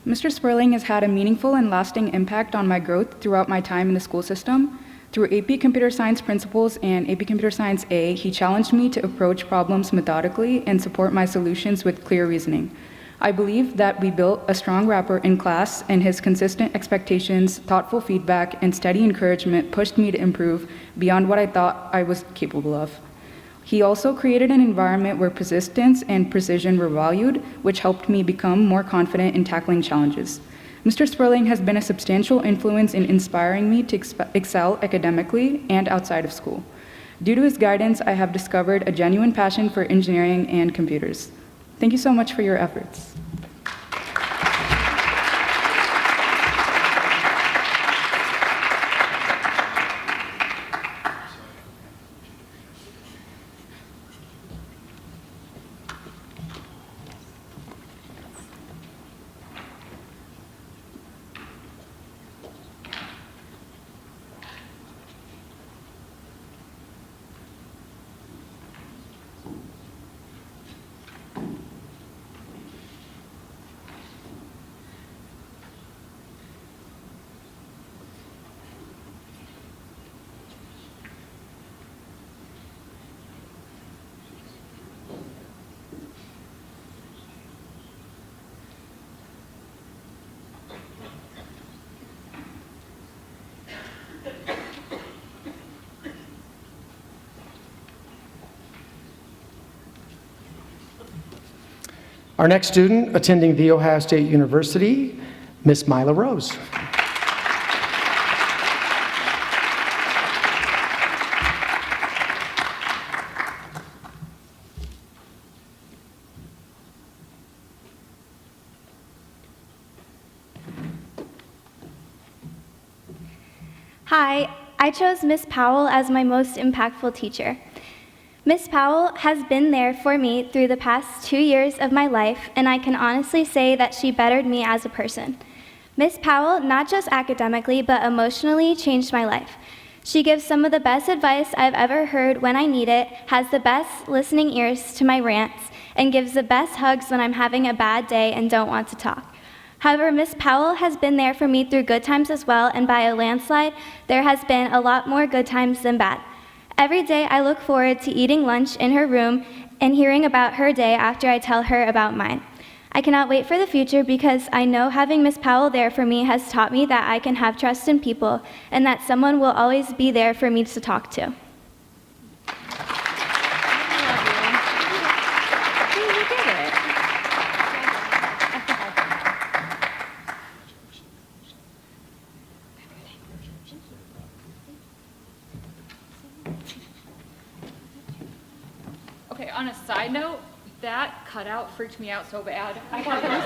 Mr. Sperling has had a meaningful and lasting impact on my growth throughout my time in the school system. Through AP Computer Science Principles and AP Computer Science A, he challenged me to approach problems methodically and support my solutions with clear reasoning. I believe that we built a strong rapport in class, and his consistent expectations, thoughtful feedback, and steady encouragement pushed me to improve beyond what I thought I was capable of. He also created an environment where persistence and precision were valued, which helped me become more confident in tackling challenges. Mr. Sperling has been a substantial influence in inspiring me to excel academically and outside of school. Due to his guidance, I have discovered a genuine passion for engineering and computers. Thank you so much for your efforts. Our next student attending The Ohio State University, Miss Mila Rose. Hi, I chose Miss Powell as my most impactful teacher. Miss Powell has been there for me through the past 2 years of my life, and I can honestly say that she bettered me as a person. Miss Powell, not just academically, but emotionally changed my life. She gives some of the best advice I've ever heard when I need it, has the best listening ears to my rants, and gives the best hugs when I'm having a bad day and don't want to talk. However, Miss Powell has been there for me through good times as well, and by a landslide, there has been a lot more good times than bad. Every day I look forward to eating lunch in her room and hearing about her day after I tell her about mine. I cannot wait for the future because I know having Miss Powell there for me has taught me that I can have trust in people and that someone will always be there for me to talk to. Okay, on a side note, that cutout freaked me out so bad. I thought there was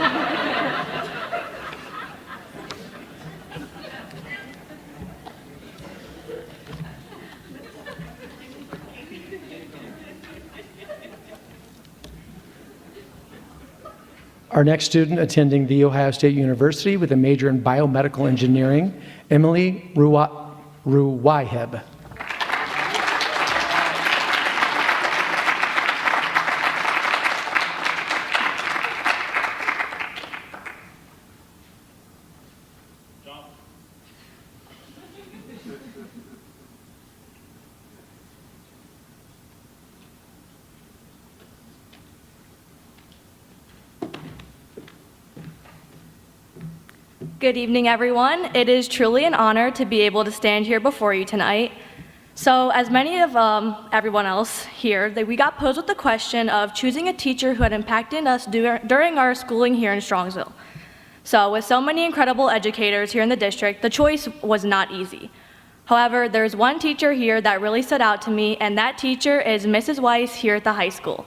Our next student attending The Ohio State University with a major in biomedical engineering, Emily Ruwaiheb. Good evening, everyone. It is truly an honor to be able to stand here before you tonight. So, as many of everyone else here, we got posed with the question of choosing a teacher who had impacted us during our schooling here in Strongsville. So, with so many incredible educators here in the district, the choice was not easy. However, there's one teacher here that really stood out to me, and that teacher is Mrs. Weiss here at the high school.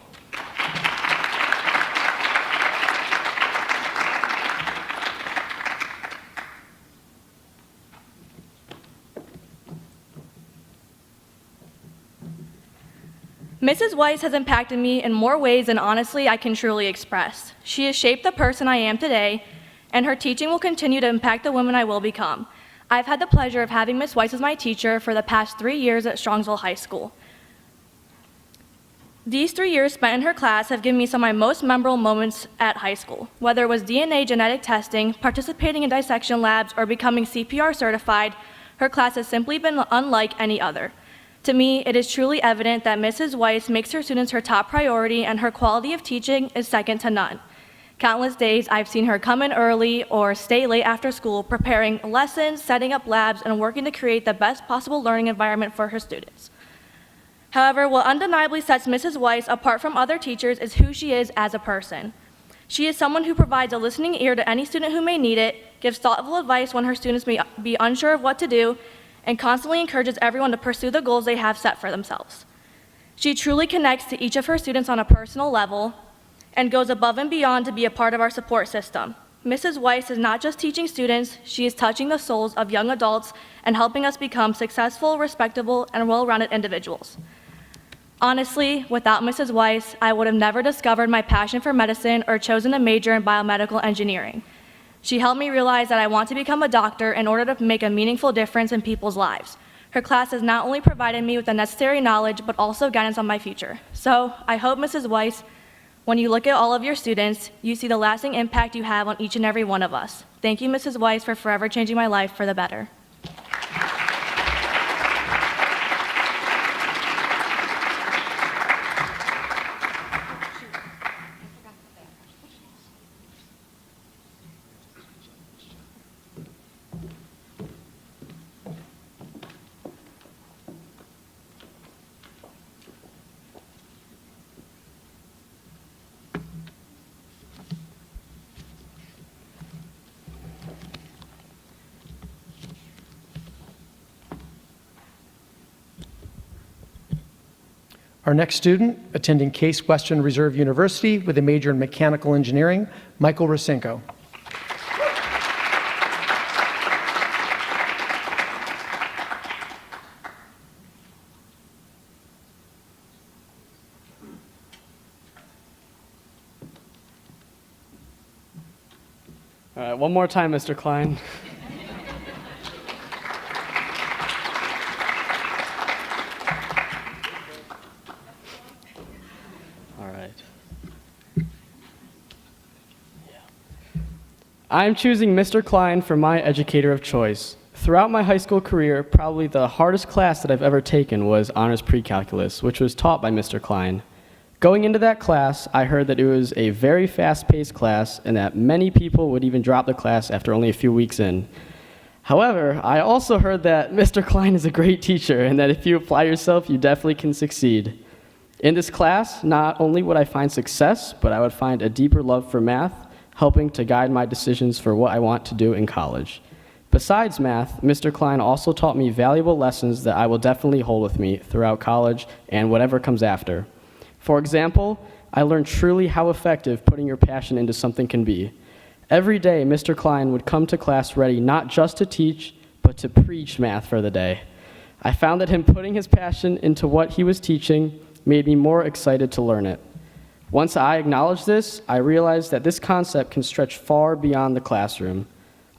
Mrs. Weiss has impacted me in more ways than honestly I can truly express. She has shaped the person I am today, and her teaching will continue to impact the woman I will become. I've had the pleasure of having Ms. Weiss as my teacher for the past 3 years at Strongsville High School. These 3 years spent in her class have given me some of my most memorable moments at high school. Whether it was DNA genetic testing, participating in dissection labs, or becoming CPR certified, her class has simply been unlike any other. To me, it is truly evident that Mrs. Weiss makes her students her top priority, and her quality of teaching is second to none. Countless days I've seen her come in early or stay late after school, preparing lessons, setting up labs, and working to create the best possible learning environment for her students. However, what undeniably sets Mrs. Weiss apart from other teachers is who she is as a person. She is someone who provides a listening ear to any student who may need it, gives thoughtful advice when her students may be unsure of what to do, and constantly encourages everyone to pursue the goals they have set for themselves. She truly connects to each of her students on a personal level and goes above and beyond to be a part of our support system. Mrs. Weiss is not just teaching students, she is touching the souls of young adults and helping us become successful, respectable, and well-rounded individuals. Honestly, without Mrs. Weiss, I would have never discovered my passion for medicine or chosen a major in biomedical engineering. She helped me realize that I want to become a doctor in order to make a meaningful difference in people's lives. Her class has not only provided me with the necessary knowledge, but also guidance on my future. So I hope, Mrs. Weiss, when you look at all of your students, you see the lasting impact you have on each and every one of us. Thank you, Mrs. Weiss, for forever changing my life for the better. Our next student, attending Case Western Reserve University with a major in mechanical engineering, Michael Rosinko. All right, one more time, Mr. Klein. I'm choosing Mr. Klein for my educator of choice. Throughout my high school career, probably the hardest class that I've ever taken was Honors Pre-Calculus, which was taught by Mr. Klein. Going into that class, I heard that it was a very fast-paced class and that many people would even drop the class after only a few weeks in. However, I also heard that Mr. Klein is a great teacher and that if you apply yourself, you definitely can succeed. In this class, not only would I find success, but I would find a deeper love for math, helping to guide my decisions for what I want to do in college. Besides math, Mr. Klein also taught me valuable lessons that I will definitely hold with me throughout college and whatever comes after. For example, I learned truly how effective putting your passion into something can be. Every day, Mr. Klein would come to class ready not just to teach, but to preach math for the day. I found that him putting his passion into what he was teaching made me more excited to learn it. Once I acknowledged this, I realized that this concept can stretch far beyond the classroom.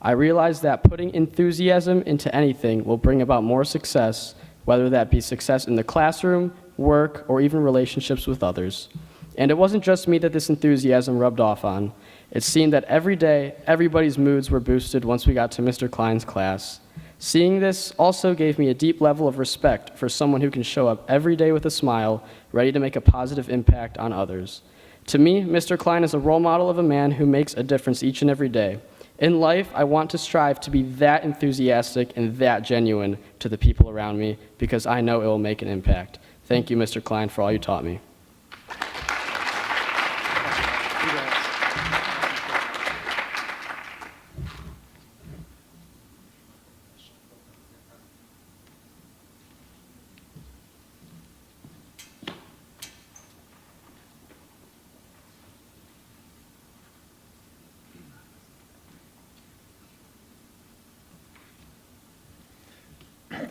I realized that putting enthusiasm into anything will bring about more success, whether that be success in the classroom, work, or even relationships with others. And it wasn't just me that this enthusiasm rubbed off on. It seemed that every day, everybody's moods were boosted once we got to Mr. Klein's class. Seeing this also gave me a deep level of respect for someone who can show up every day with a smile, ready to make a positive impact on others. To me, Mr. Klein is a role model of a man who makes a difference each and every day. In life, I want to strive to be that enthusiastic and that genuine to the people around me because I know it will make an impact. Thank you, Mr. Klein, for all you taught me.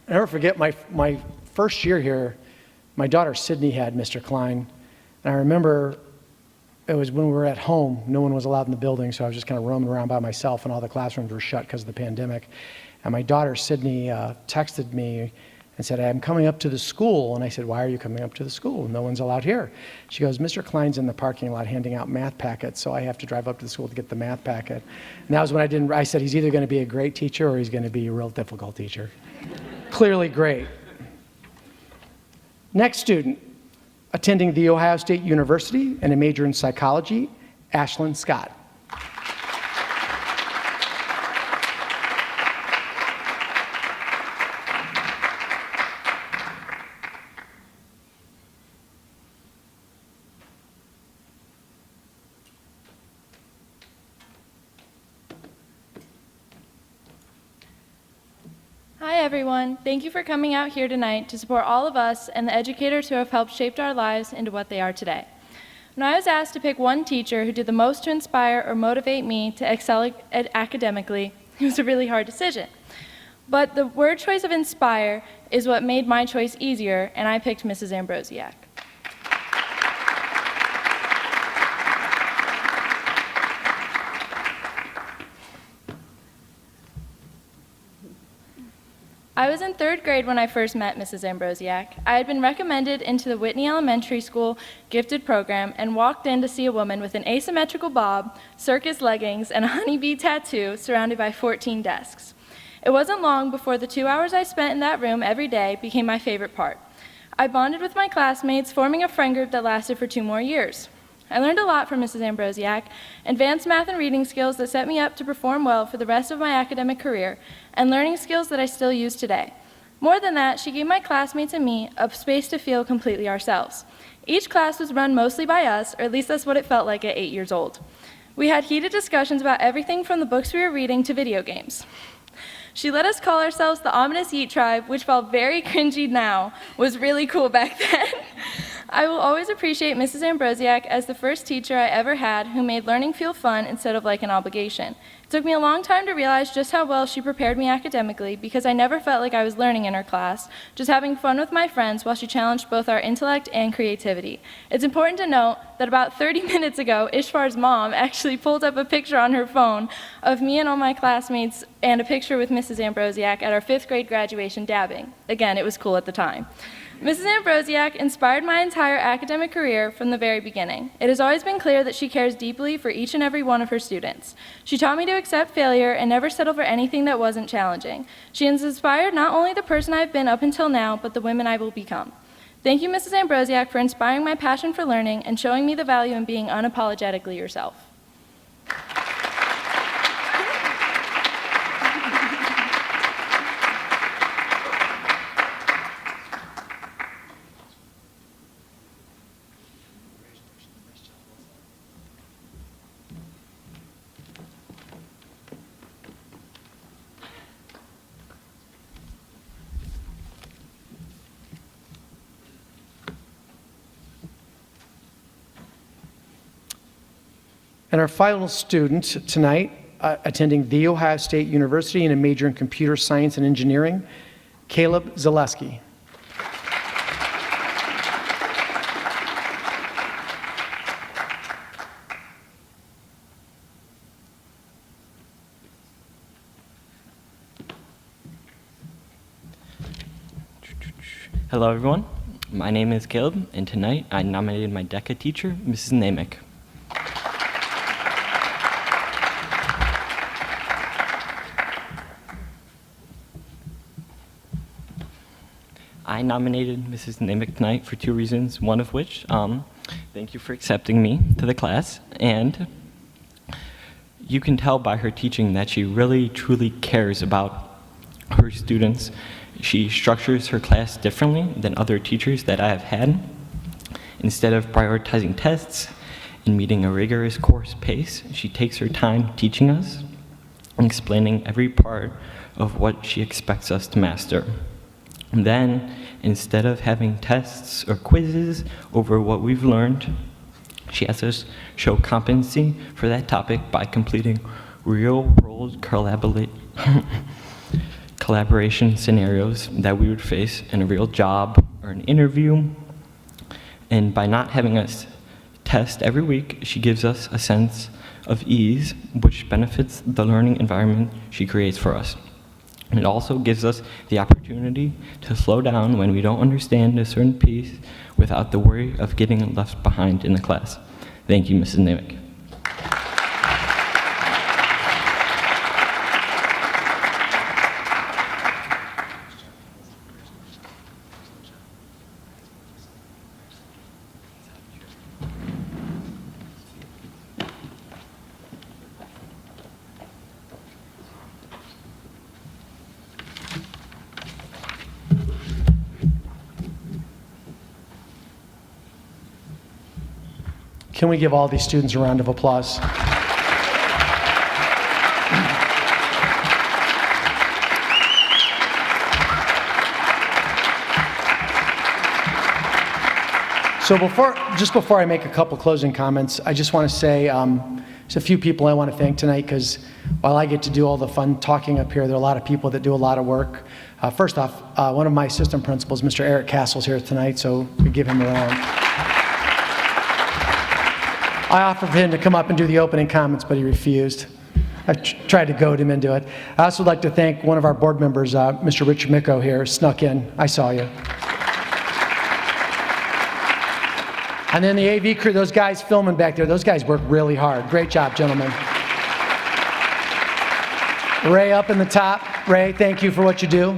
I never forget my first year here. My daughter Sydney had Mr. Klein, and I remember it was when we were at home. No one was allowed in the building, so I was just kind of roaming around by myself, and all the classrooms were shut because of the pandemic. And my daughter Sydney texted me and said, I'm coming up to the school. And I said, why are you coming up to the school? No one's allowed here. She goes, Mr. Klein's in the parking lot handing out math packets, so I have to drive up to the school to get the math packet. And that was when I said, he's either going to be a great teacher or he's going to be a real difficult teacher. Clearly great. Next student, attending The Ohio State University and a major in psychology, Ashlyn Scott. Hi everyone, thank you for coming out here tonight to support all of us and the educators who have helped shape our lives into what they are today. When I was asked to pick one teacher who did the most to inspire or motivate me to excel academically, it was a really hard decision. But the word choice of inspire is what made my choice easier, and I picked Mrs. Ambrosiak. I was in 3rd grade when I first met Mrs. Ambrosiak. I had been recommended into the Whitney Elementary School gifted program and walked in to see a woman with an asymmetrical bob, circus leggings, and a honeybee tattoo surrounded by 14 desks. It wasn't long before the 2 hours I spent in that room every day became my favorite part. I bonded with my classmates, forming a friend group that lasted for 2 more years. I learned a lot from Mrs. Ambrosiak, advanced math and reading skills that set me up to perform well for the rest of my academic career, and learning skills that I still use today. More than that, she gave my classmates and me a space to feel completely ourselves. Each class was run mostly by us, or at least that's what it felt like at 8 years old. We had heated discussions about everything from the books we were reading to video games. She let us call ourselves the Ominous Yeet Tribe, which felt very cringy now, was really cool back then. I will always appreciate Mrs. Ambrosiak as the first teacher I ever had who made learning feel fun instead of like an obligation. It took me a long time to realize just how well she prepared me academically because I never felt like I was learning in her class, just having fun with my friends while she challenged both our intellect and creativity. It's important to note that about 30 minutes ago, Ishvar's mom actually pulled up a picture on her phone of me and all my classmates and a picture with Mrs. Ambrosiak at our 5th grade graduation dabbing. Again, it was cool at the time. Mrs. Ambrosiak inspired my entire academic career from the very beginning. It has always been clear that she cares deeply for each and every one of her students. She taught me to accept failure and never settle for anything that wasn't challenging. She has inspired not only the person I've been up until now, but the women I will become. Thank you, Mrs. Ambrosiak, for inspiring my passion for learning and showing me the value in being unapologetically yourself. And our final student tonight, attending The Ohio State University and a major in computer science and engineering, Caleb Zaleski. Hello everyone, my name is Caleb, and tonight I nominated my DECA teacher, Mrs. Namick. I nominated Mrs. Namick tonight for 2 reasons, one of which, thank you for accepting me to the class, and you can tell by her teaching that she really truly cares about her students. She structures her class differently than other teachers that I have had. Instead of prioritizing tests and meeting a rigorous course pace, she takes her time teaching us and explaining every part of what she expects us to master. And then, instead of having tests or quizzes over what we've learned, she has us show competency for that topic by completing real-world collaboration scenarios that we would face in a real job or an interview And by not having us test every week, she gives us a sense of ease, which benefits the learning environment she creates for us. And it also gives us the opportunity to slow down when we don't understand a certain piece without the worry of getting left behind in the class. Thank you, Mrs. Nimick. Can we give all these students a round of applause? So just before I make a couple closing comments, I just want to say there's a few people I want to thank tonight, because while I get to do all the fun talking up here, there are a lot of people that do a lot of work. First off, one of my assistant principals, Mr. Eric Castle, is here tonight, so we give him a round. I offered for him to come up and do the opening comments, but he refused. I tried to goad him into it. I also would like to thank one of our board members, Mr. Richard Micco here, snuck in. I saw you. And then the AV crew, those guys filming back there, those guys work really hard. Great job, gentlemen. Ray up in the top. Ray, thank you for what you do.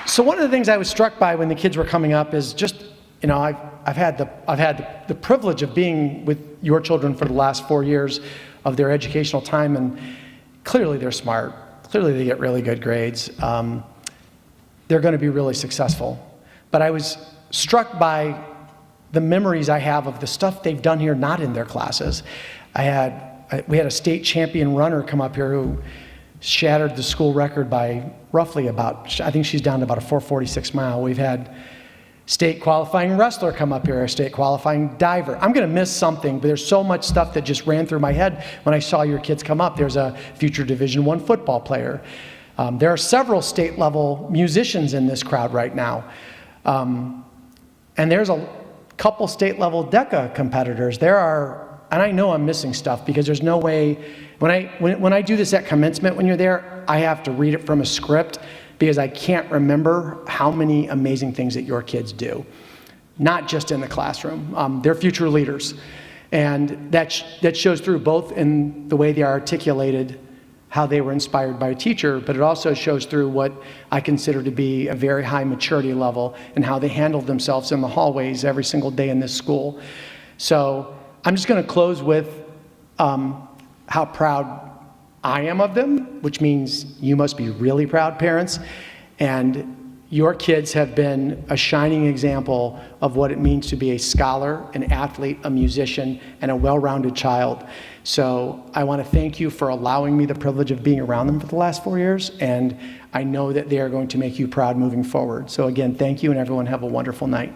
So one of the things I was struck by when the kids were coming up is just, you know, I've had the privilege of being with your children for the last 4 years of their educational time, and clearly they're smart. Clearly they get really good grades. They're going to be really successful. But I was struck by the memories I have of the stuff they've done here not in their classes. We had a state champion runner come up here who shattered the school record by roughly about, I think she's down to about a 4:46 mile. We've had state qualifying wrestler come up here, a state qualifying diver. I'm going to miss something, but there's so much stuff that just ran through my head when I saw your kids come up. There's a future Division I football player. There are several state-level musicians in this crowd right now. And there's a couple state-level DECA competitors. There are, and I know I'm missing stuff because there's no way, when I do this at commencement when you're there, I have to read it from a script because I can't remember how many amazing things that your kids do, not just in the classroom. They're future leaders. And that shows through both in the way they are articulated, how they were inspired by a teacher, but it also shows through what I consider to be a very high maturity level and how they handle themselves in the hallways every single day in this school. So I'm just going to close with how proud I am of them, which means you must be really proud parents. And your kids have been a shining example of what it means to be a scholar, an athlete, a musician, and a well-rounded child. So I want to thank you for allowing me the privilege of being around them for the last 4 years, and I know that they are going to make you proud moving forward. So again, thank you, and everyone have a wonderful night.